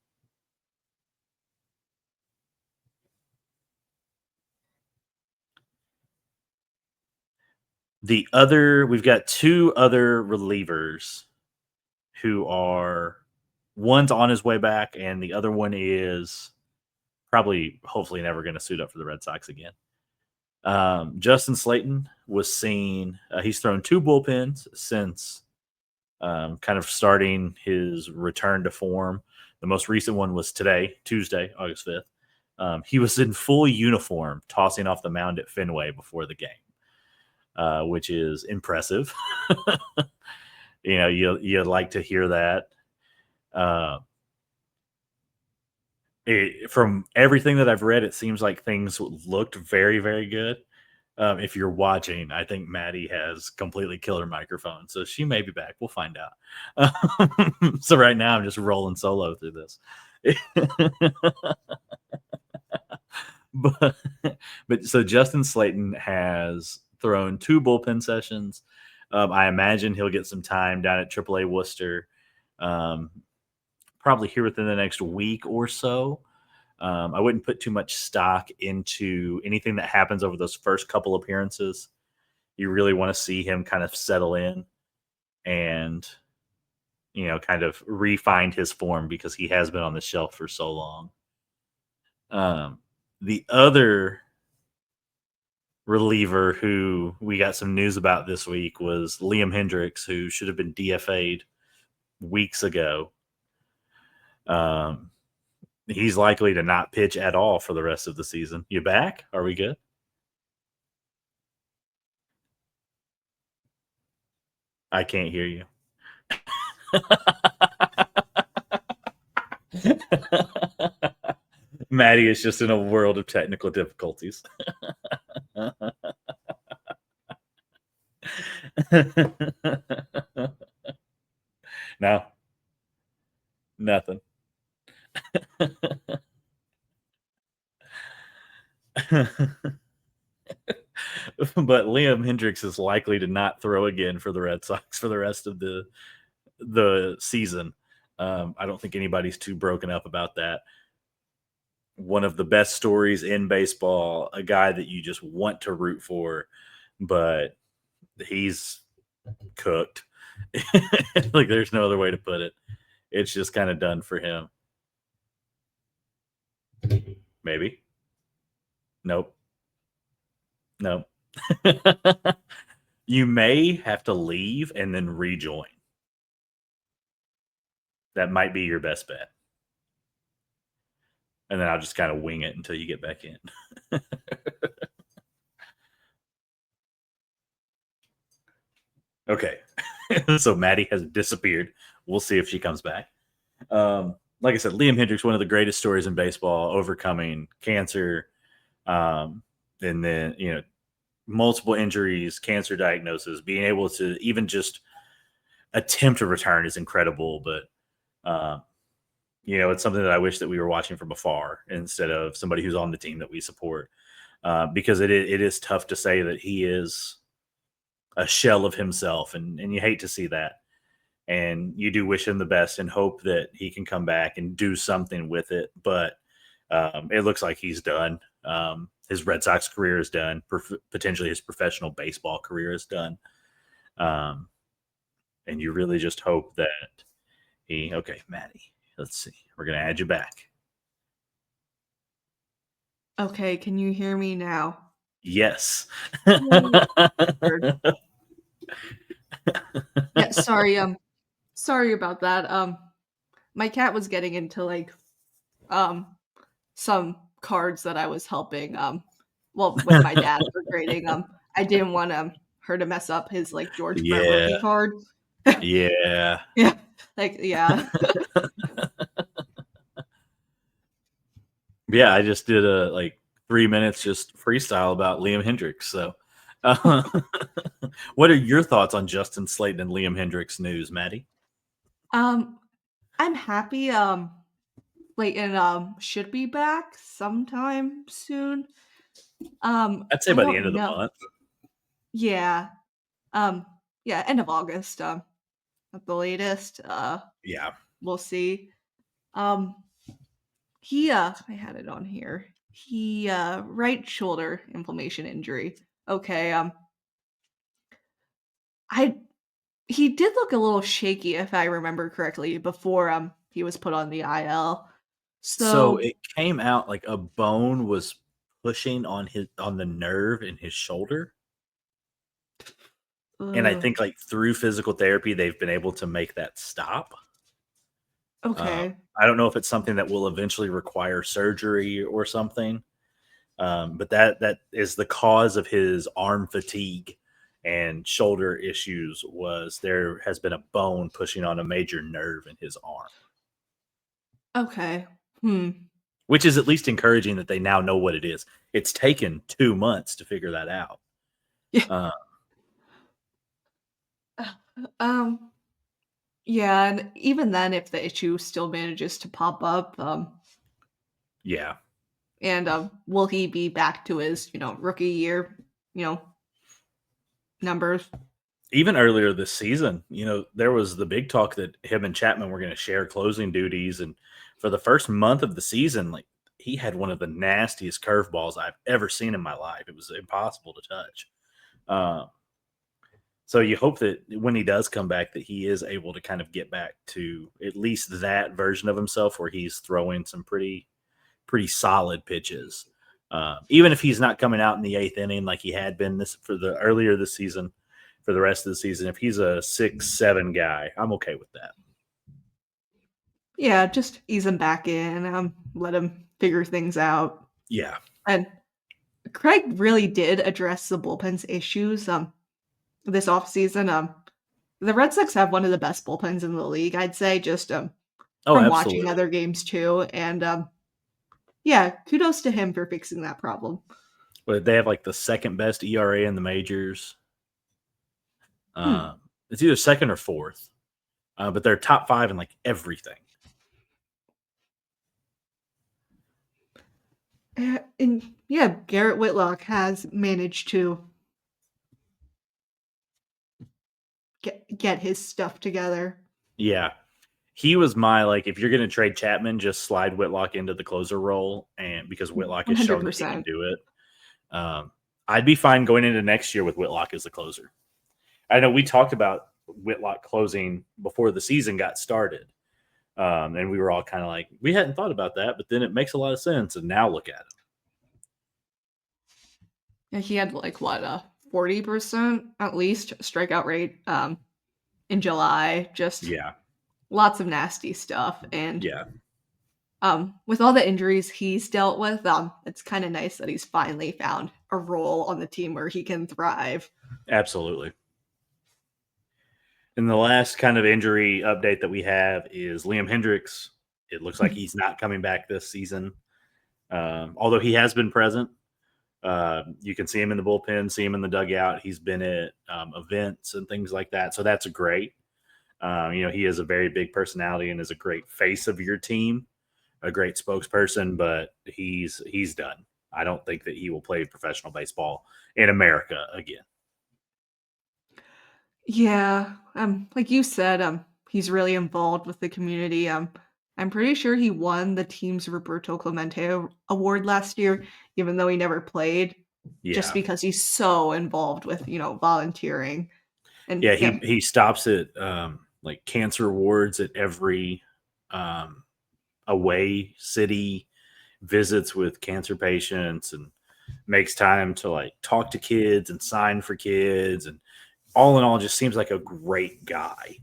Speaker 1: We've got two other relievers who are, one's on his way back and the other one is probably hopefully never going to suit up for the Red Sox again. Justin Slayton was seen. He's thrown two bullpens since kind of starting his return to form. The most recent one was today, Tuesday, August 5th. He was in full uniform tossing off the mound at Fenway before the game, which is impressive. You'd like to hear that. From everything that I've read, it seems like things looked very, very good. If you're watching, I think Maddie has completely killed her microphone, so she may be back. We'll find out. So right now, I'm just rolling solo through this. but so Justin Slayton has thrown 2 bullpen sessions. I imagine he'll get some time down at AAA Worcester, probably here within the next week or so. I wouldn't put too much stock into anything that happens over those first couple appearances. You really want to see him kind of settle in and, kind of re-find his form because he has been on the shelf for so long. The other reliever who we got some news about this week was Liam Hendriks, who should have been DFA'd weeks ago. He's likely to not pitch at all for the rest of the season. You back? Are we good? I can't hear you. Maddie is just in a world of technical difficulties. No, nothing. But Liam Hendriks is likely to not throw again for the Red Sox for the rest of the season. I don't think anybody's too broken up about that. One of the best stories in baseball, a guy that you just want to root for, but he's cooked. Like there's no other way to put it. It's just kind of done for him. Maybe. Nope. Nope. You may have to leave and then rejoin. That might be your best bet. And then I'll just kind of wing it until you get back in. Okay. So Maddie has disappeared. We'll see if she comes back. Like I said, Liam Hendriks, one of the greatest stories in baseball, overcoming cancer, and then multiple injuries, cancer diagnosis, being able to even just attempt to return is incredible. But it's something that I wish that we were watching from afar instead of somebody who's on the team that we support, because it is tough to say that he is a shell of himself, and you hate to see that. And you do wish him the best and hope that he can come back and do something with it. But it looks like he's done. His Red Sox career is done. Potentially his professional baseball career is done. And you really just hope that okay, Maddie, let's see. We're going to add you back.
Speaker 2: Okay, can you hear me now?
Speaker 1: Yes.
Speaker 2: Yeah, sorry about that. My cat was getting into like some cards that I was helping with my dad for grading. I didn't want her to mess up his like George Brett
Speaker 1: Yeah.
Speaker 2: rookie card.
Speaker 1: Yeah.
Speaker 2: Yeah. Yeah.
Speaker 1: Yeah, I just did a 3 minutes just freestyle about Liam Hendriks. So what are your thoughts on Justin Slayton and Liam Hendriks news, Maddie?
Speaker 2: I'm happy Layton should be back sometime soon.
Speaker 1: I'd say
Speaker 2: I
Speaker 1: by the
Speaker 2: don't
Speaker 1: end of the
Speaker 2: know.
Speaker 1: month.
Speaker 2: Yeah. Yeah, end of August, at the latest.
Speaker 1: Yeah.
Speaker 2: We'll see. He I had it on here. He right shoulder inflammation injury. Okay. I he did look a little shaky if I remember correctly before he was put on the IL.
Speaker 1: So
Speaker 2: So
Speaker 1: it came out like a bone was pushing on the nerve in his shoulder. And I think like through physical therapy, they've been able to make that stop.
Speaker 2: okay.
Speaker 1: I don't know if it's something that will eventually require surgery or something. But that is the cause of his arm fatigue and shoulder issues. Was there has been a bone pushing on a major nerve in his arm.
Speaker 2: Okay. Hmm.
Speaker 1: which is at least encouraging that they now know what it is. It's taken 2 months to figure that out.
Speaker 2: Yeah.
Speaker 1: Uh,
Speaker 2: Um, yeah, and even then, if the issue still manages to pop up,
Speaker 1: yeah.
Speaker 2: and will he be back to his, rookie year, numbers?
Speaker 1: Even earlier this season, there was the big talk that him and Chapman were going to share closing duties. And for the first month of the season, like he had one of the nastiest curveballs I've ever seen in my life. It was impossible to touch. Uh, so you hope that when he does come back, that he is able to kind of get back to at least that version of himself where he's throwing some pretty solid pitches. Even if he's not coming out in the eighth inning like he had been this for the earlier this season, for the rest of the season, if he's a 6-7 guy, I'm okay with that.
Speaker 2: Yeah, just ease him back in, let him figure things out.
Speaker 1: Yeah.
Speaker 2: And Craig really did address the bullpen's issues this offseason. The Red Sox have one of the best bullpens in the league, I'd say, just
Speaker 1: Oh,
Speaker 2: from watching
Speaker 1: absolutely.
Speaker 2: other games too. And yeah, kudos to him for fixing that problem.
Speaker 1: But they have like the second best ERA in the majors.
Speaker 2: Hmm.
Speaker 1: It's either second or fourth, but they're top 5 in like everything.
Speaker 2: And yeah, Garrett Whitlock has managed to get his stuff together.
Speaker 1: Yeah. He was my like, if you're going to trade Chapman, just slide Whitlock into the closer role, and because Whitlock has shown that he can
Speaker 2: 100%.
Speaker 1: do it. I'd be fine going into next year with Whitlock as the closer. I know we talked about Whitlock closing before the season got started, and we were all kind of like, we hadn't thought about that, but then it makes a lot of sense. And now look at him.
Speaker 2: Yeah, he had like what a 40% at least strikeout rate in July. Just
Speaker 1: Yeah,
Speaker 2: lots of nasty stuff. And
Speaker 1: yeah,
Speaker 2: with all the injuries he's dealt with, it's kind of nice that he's finally found a role on the team where he can thrive.
Speaker 1: absolutely. And the last kind of injury update that we have is Liam Hendricks. It looks like he's not coming back this season, although he has been present. You can see him in the bullpen, see him in the dugout. He's been at events and things like that. So that's great. He is a very big personality and is a great face of your team, a great spokesperson, but he's done. I don't think that he will play professional baseball in America again.
Speaker 2: Yeah, like you said, he's really involved with the community. I'm pretty sure he won the team's Roberto Clemente award last year, even though he never played, just
Speaker 1: Yeah.
Speaker 2: because he's so involved with, volunteering. And
Speaker 1: Yeah,
Speaker 2: yeah,
Speaker 1: he stops at like cancer wards at every um, away city, visits with cancer patients, and makes time to like talk to kids and sign for kids, and all in all, just seems like a great guy.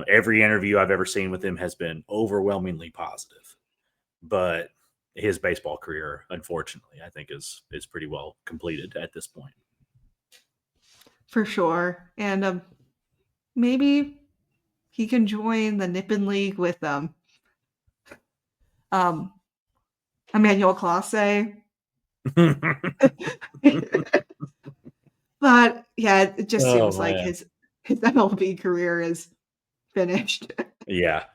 Speaker 1: Every interview I've ever seen with him has been overwhelmingly positive, but his baseball career, unfortunately, I think is pretty well completed at this point.
Speaker 2: for sure. And maybe he can join the Nippon League with um Emmanuel Clase. But yeah, it just
Speaker 1: Oh
Speaker 2: seems like
Speaker 1: man,
Speaker 2: his MLB career is finished.
Speaker 1: yeah,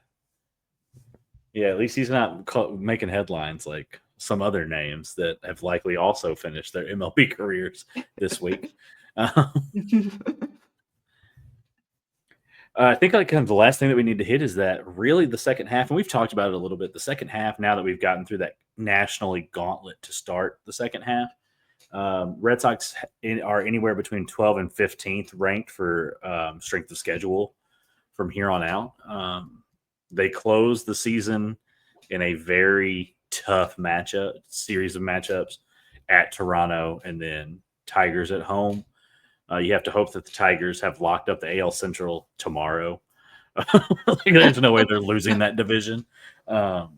Speaker 1: yeah. At least he's not making headlines like some other names that have likely also finished their MLB careers this week. I think like kind of the last thing that we need to hit is that really the second half, and we've talked about it a little bit. The second half, now that we've gotten through that nationally gauntlet to start the second half, Red Sox are anywhere between 12th and 15th ranked for strength of schedule from here on out. They close the season in a very tough series of matchups at Toronto, and then Tigers at home. You have to hope that the Tigers have locked up the AL Central tomorrow. Like, there's no way they're losing that division. The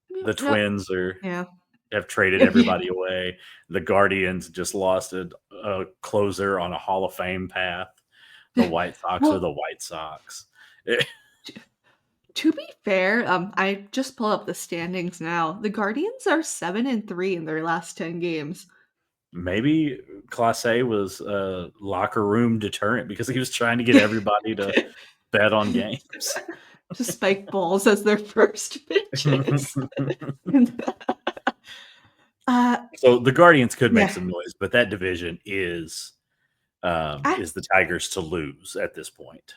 Speaker 2: No,
Speaker 1: Twins
Speaker 2: yeah.
Speaker 1: have traded
Speaker 2: Yeah.
Speaker 1: everybody away. The Guardians just lost a closer on a Hall of Fame path. The White Sox are
Speaker 2: Well,
Speaker 1: the White Sox.
Speaker 2: To be fair, I just pull up the standings now. The Guardians are 7-3 in their last 10 games.
Speaker 1: Maybe Clase was a locker room deterrent because he was trying to get everybody to bet on games.
Speaker 2: To spike balls as their first pitches. uh,
Speaker 1: So the Guardians could make
Speaker 2: yeah,
Speaker 1: some noise, but that division
Speaker 2: I,
Speaker 1: is the Tigers to lose at this point.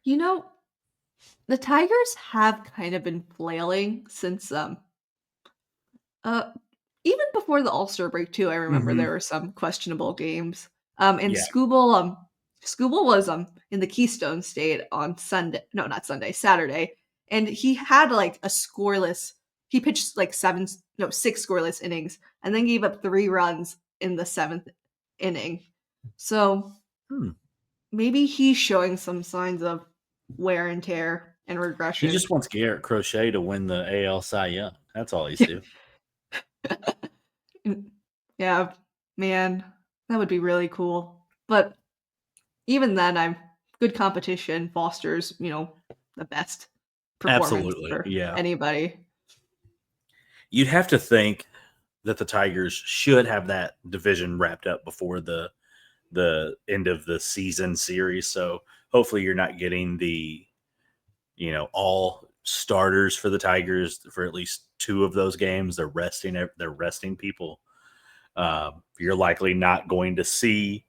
Speaker 2: you know, the Tigers have kind of been flailing since uh even before the All-Star break too. I remember
Speaker 1: Hmm.
Speaker 2: there were some questionable games. And
Speaker 1: Yeah.
Speaker 2: Scooble was in the Keystone State on Sunday. No, not Sunday, Saturday. And he had like a scoreless, he pitched like six scoreless innings and then gave up 3 runs in the seventh inning. So
Speaker 1: Hmm.
Speaker 2: maybe he's showing some signs of wear and tear and
Speaker 1: He
Speaker 2: regression.
Speaker 1: just wants Garrett Crochet to win the AL Cy Young. That's all he's doing.
Speaker 2: Yeah, man, that would be really cool. But even then, I'm good competition fosters, the best performance
Speaker 1: Absolutely.
Speaker 2: for
Speaker 1: Yeah.
Speaker 2: anybody.
Speaker 1: You'd have to think that the Tigers should have that division wrapped up before the end of the season series. So hopefully you're not getting the all starters for the Tigers for at least two of those games. They're resting people. You're likely not going to see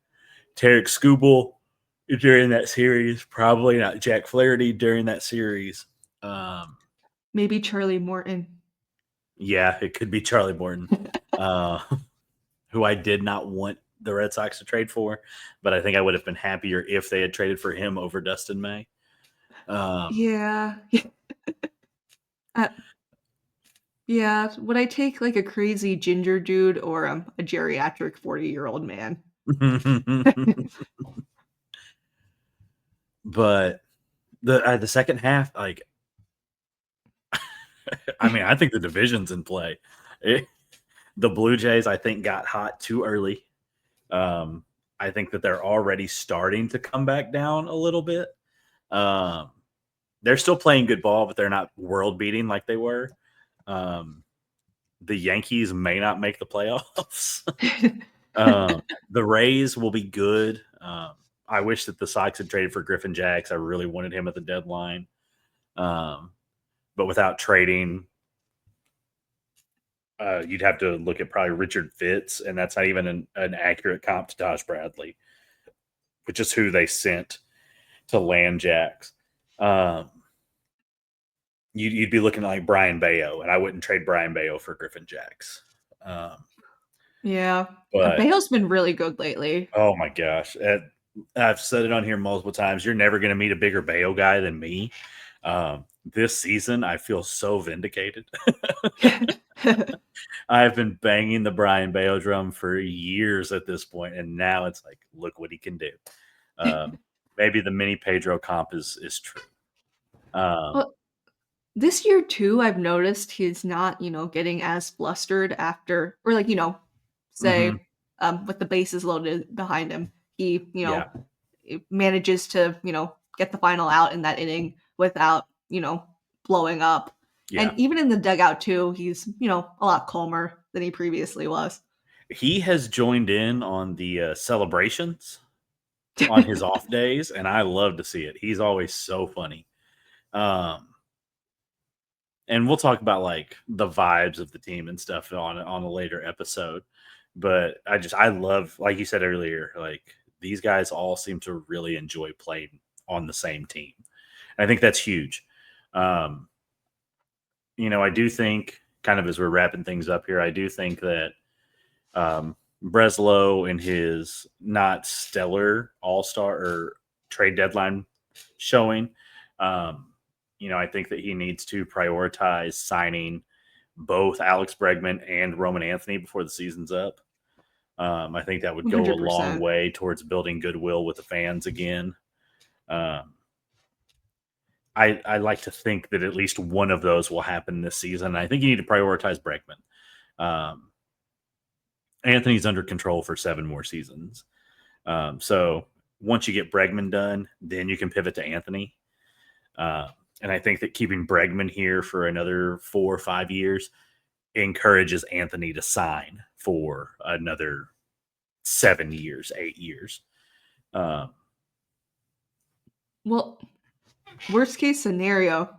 Speaker 1: Tarek Skubal during that series. Probably not Jack Flaherty during that series. Um,
Speaker 2: Maybe Charlie Morton.
Speaker 1: yeah, it could be Charlie Morton, uh, who I did not want the Red Sox to trade for, but I think I would have been happier if they had traded for him over Dustin May. Um,
Speaker 2: Yeah. Uh, yeah. Would I take like a crazy ginger dude or a geriatric 40-year-old man?
Speaker 1: but the second half, like, I mean, I think the division's in play. The Blue Jays, I think, got hot too early. Um, I think that they're already starting to come back down a little bit. Um, they're still playing good ball, but they're not world beating like they were. Um, the Yankees may not make the playoffs. The Rays will be good. I wish that the Sox had traded for Griffin Jax. I really wanted him at the deadline. Um, but without trading, you'd have to look at probably Richard Fitz, and that's not even an accurate comp to Taj Bradley, which is who they sent to land Jax. Um, you'd be looking at like Brian Bayo, and I wouldn't trade Brian Bayo for Griffin Jax.
Speaker 2: Yeah.
Speaker 1: But
Speaker 2: Bale's been really good lately.
Speaker 1: oh my gosh, I've said it on here multiple times. You're never going to meet a bigger Bayo guy than me. This season, I feel so vindicated. I've been banging the Brian Bayo drum for years at this point, and now it's like, look what he can do. Maybe the mini Pedro comp is true.
Speaker 2: Well, this year too, I've noticed he's not, getting as flustered after or like,
Speaker 1: Mhm.
Speaker 2: say, with the bases loaded behind him. He,
Speaker 1: Yeah,
Speaker 2: manages to, get the final out in that inning without, blowing up. And
Speaker 1: yeah.
Speaker 2: even in the dugout too, he's, a lot calmer than he previously was.
Speaker 1: He has joined in on the celebrations on his off days, and I love to see it. He's always so funny. Um, and we'll talk about like the vibes of the team and stuff on a later episode. But I love, like you said earlier, like these guys all seem to really enjoy playing on the same team. I think that's huge. Um, I do think, kind of as we're wrapping things up here, I do think that Breslow in his not stellar All Star or trade deadline showing, um, I think that he needs to prioritize signing both Alex Bregman and Roman Anthony before the season's up. I think that would go a long
Speaker 2: 100%.
Speaker 1: way towards building goodwill with the fans again. Um, I like to think that at least one of those will happen this season. I think you need to prioritize Bregman. Um, Anthony's under control for 7 more seasons. So once you get Bregman done, then you can pivot to Anthony. And I think that keeping Bregman here for another 4 or 5 years encourages Anthony to sign for another 7 years, 8 years.
Speaker 2: Well, worst case scenario,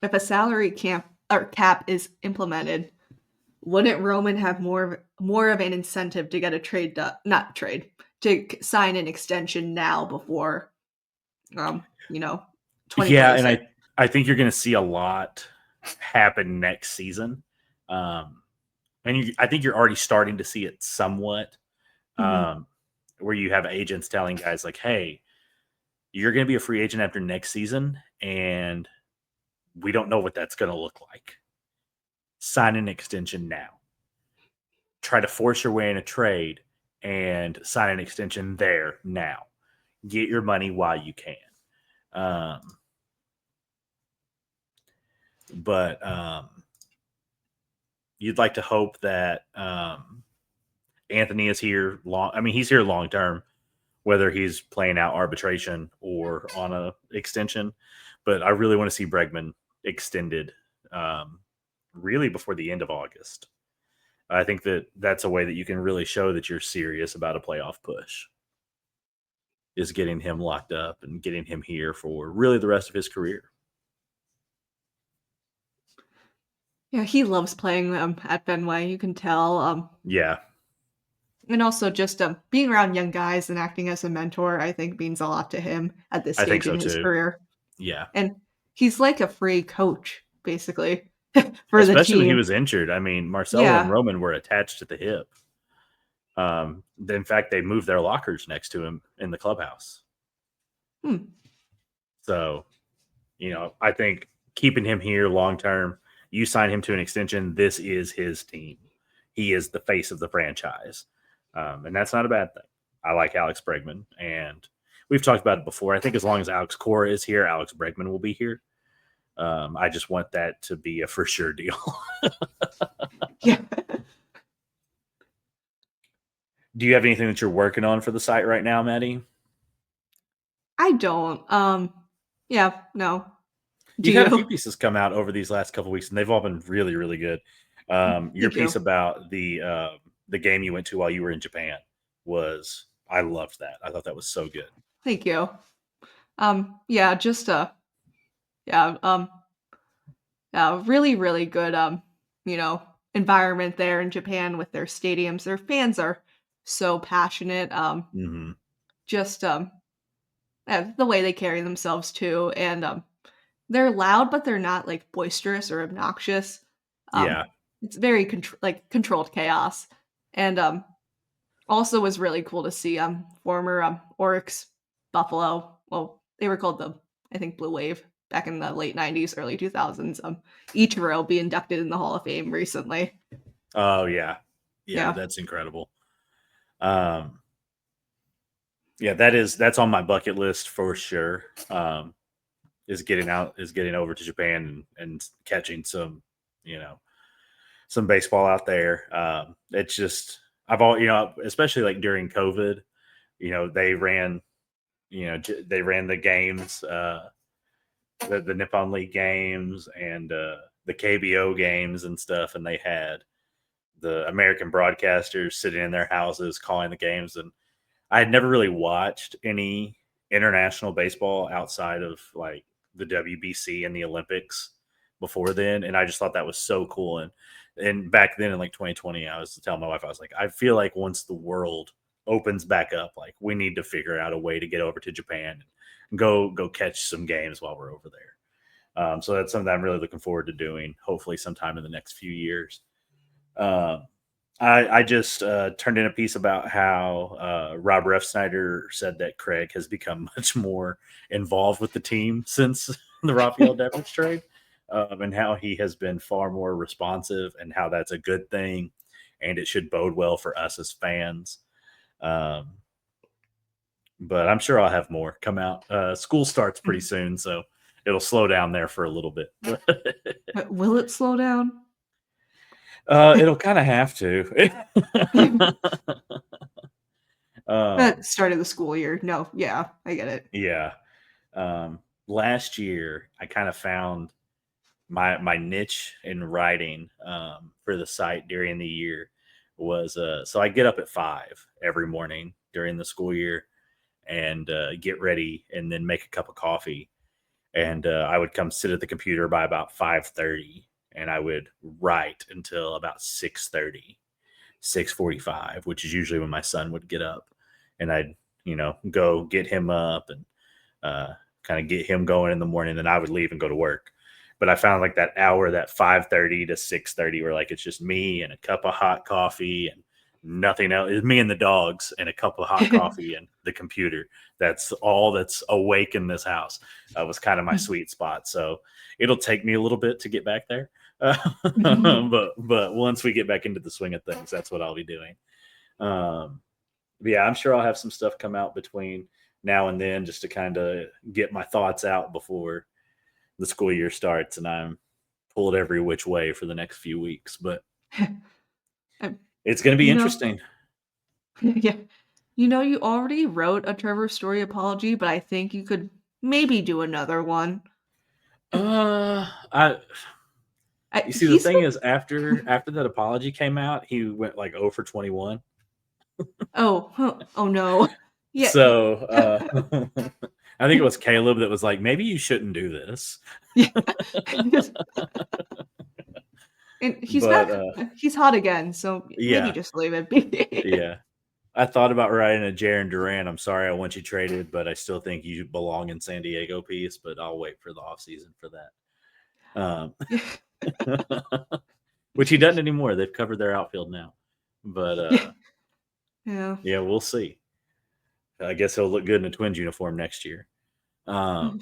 Speaker 2: if a salary cap is implemented, wouldn't Roman have more of an incentive to get a trade not trade to sign an extension now before you know
Speaker 1: Yeah, and
Speaker 2: 2026?
Speaker 1: I think you're going to see a lot happen next season. I think you're already starting to see it somewhat,
Speaker 2: Mm-hmm.
Speaker 1: where you have agents telling guys like, "Hey, you're going to be a free agent after next season, and we don't know what that's going to look like. Sign an extension now. Try to force your way in a trade and sign an extension there now. Get your money while you can." Um, but you'd like to hope that Anthony is here long. I mean, he's here long term, whether he's playing out arbitration or on a extension. But I really want to see Bregman extended, really before the end of August. I think that that's a way that you can really show that you're serious about a playoff push. Is getting him locked up and getting him here for really the rest of his career.
Speaker 2: Yeah, he loves playing at Fenway. You can tell.
Speaker 1: Yeah,
Speaker 2: And also just being around young guys and acting as a mentor, I think means a lot to him at this
Speaker 1: I think
Speaker 2: stage
Speaker 1: so
Speaker 2: in his
Speaker 1: too.
Speaker 2: career.
Speaker 1: Yeah.
Speaker 2: And he's like a free coach, basically, for the
Speaker 1: Especially when he
Speaker 2: team.
Speaker 1: was injured. I mean, Marcelo and
Speaker 2: Yeah.
Speaker 1: Roman were attached at the hip. In fact, they moved their lockers next to him in the clubhouse.
Speaker 2: Hmm.
Speaker 1: So, I think keeping him here long term, you sign him to an extension, this is his team. He is the face of the franchise. And that's not a bad thing. I like Alex Bregman, and we've talked about it before. I think as long as Alex Cora is here, Alex Bregman will be here. I just want that to be a for sure deal.
Speaker 2: Yeah.
Speaker 1: Do you have anything that you're working on for the site right now, Maddie?
Speaker 2: I don't. Yeah, no. Do
Speaker 1: You've had a few
Speaker 2: you?
Speaker 1: pieces come out over these last couple weeks, and they've all been really, really good. Your
Speaker 2: Thank you.
Speaker 1: piece about the game you went to while you were in Japan was I loved that. I thought that was so good.
Speaker 2: Thank you. Yeah, just yeah, yeah, really, really good you know, environment there in Japan with their stadiums. Their fans are so passionate.
Speaker 1: Hmm.
Speaker 2: Just the way they carry themselves too, and they're loud, but they're not like boisterous or obnoxious. Um,
Speaker 1: Yeah.
Speaker 2: it's very controlled chaos, and also was really cool to see former Oryx Buffalo. Well, they were called the I think Blue Wave back in the late '90s, early 2000s. Ichiro be inducted in the Hall of Fame recently.
Speaker 1: Oh yeah. Yeah,
Speaker 2: Yeah.
Speaker 1: that's incredible. Um, yeah, that's on my bucket list for sure. Is getting over to Japan and catching you know, some baseball out there. It's just I've all especially like during COVID, they ran they ran the games, the Nippon League games and the KBO games and stuff, and they had the American broadcasters sitting in their houses calling the games, and I had never really watched any international baseball outside of like the WBC and the Olympics before then, and I just thought that was so cool. And back then in like 2020, I was telling my wife, I was like, I feel like once the world opens back up, like we need to figure out a way to get over to Japan and go catch some games while we're over there. So that's something that I'm really looking forward to doing. Hopefully, sometime in the next few years. Um, I just turned in a piece about how Rob Refsnyder said that Craig has become much more involved with the team since the Rafael Devers trade, and how he has been far more responsive, and how that's a good thing, and it should bode well for us as fans. Um, but I'm sure I'll have more come out. School starts pretty
Speaker 2: Mm.
Speaker 1: soon, so it'll slow down there for a little bit.
Speaker 2: But will it slow down?
Speaker 1: It'll kind of have to.
Speaker 2: At
Speaker 1: um,
Speaker 2: start of the school year. No, yeah, I get it.
Speaker 1: yeah. last year I kind of found my niche in writing for the site during the year was so I get up at 5 every morning during the school year and get ready and then make a cup of coffee and I would come sit at the computer by about 5:30 and I would write until about 6:30, 6:45, which is usually when my son would get up and I'd go get him up and kind of get him going in the morning. Then I would leave and go to work. But I found like that hour, that 5:30 to 6:30, where like it's just me and a cup of hot coffee and nothing else. It's me and the dogs and a cup of hot coffee and the computer. That's all that's awake in this house. Was kind of my sweet spot. So it'll take me a little bit to get back there. But once we get back into the swing of things, that's what I'll be doing. But yeah, I'm sure I'll have some stuff come out between now and then just to kind of get my thoughts out before the school year starts and I'm pulled every which way for the next few weeks. But it's going to be interesting.
Speaker 2: Yeah. You already wrote a Trevor Story apology, but I think you could maybe do another one.
Speaker 1: You see, the thing is, after that apology came out, he went like 0 for 21.
Speaker 2: Oh no. Yeah.
Speaker 1: So I think it was Caleb that was like, maybe you shouldn't do this.
Speaker 2: Yeah. And he's back. He's hot again, so maybe just leave it be.
Speaker 1: Yeah. I thought about writing a Jaron Duran. I'm sorry I want you traded, but I still think you belong in San Diego piece, but I'll wait for the offseason for that. Which he doesn't anymore. They've covered their outfield now. But yeah, we'll see. I guess he'll look good in a Twins uniform next year. But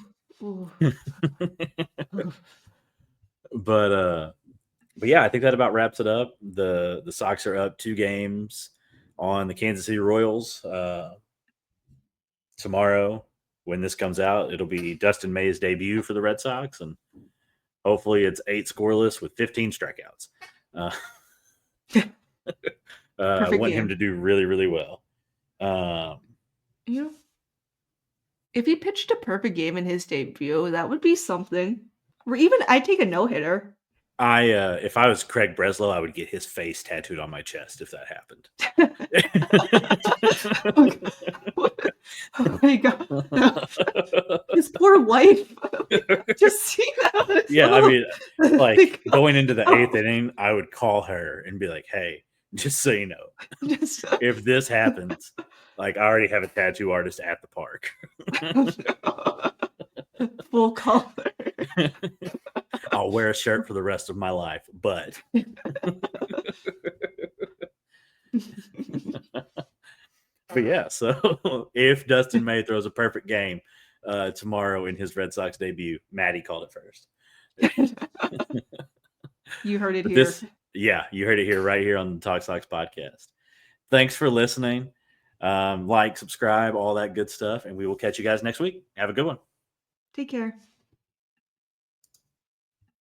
Speaker 1: yeah, I think that about wraps it up. The Sox are up 2 games on the Kansas City Royals. Tomorrow, when this comes out, it'll be Dustin May's debut for the Red Sox, and hopefully it's 8 scoreless with 15 strikeouts. I want him to do really, really well.
Speaker 2: If he pitched a perfect game in his debut, that would be something. Or even I'd take a no-hitter.
Speaker 1: If I was Craig Breslow, I would get his face tattooed on my chest if that happened.
Speaker 2: Oh my god. His poor wife. Just see that.
Speaker 1: Yeah, I mean, like going into the 8th inning, I would call her and be like, hey, just so you know, if this happens, like I already have a tattoo artist at the park.
Speaker 2: Full color.
Speaker 1: I'll wear a shirt for the rest of my life, but but yeah, so if Dustin May throws a perfect game tomorrow in his Red Sox debut, Maddie called it first.
Speaker 2: You heard it here.
Speaker 1: You heard it here, right here on the Talk Sox podcast. Thanks for listening. Like, subscribe, all that good stuff, and we will catch you guys next week. Have a good one.
Speaker 2: Take care.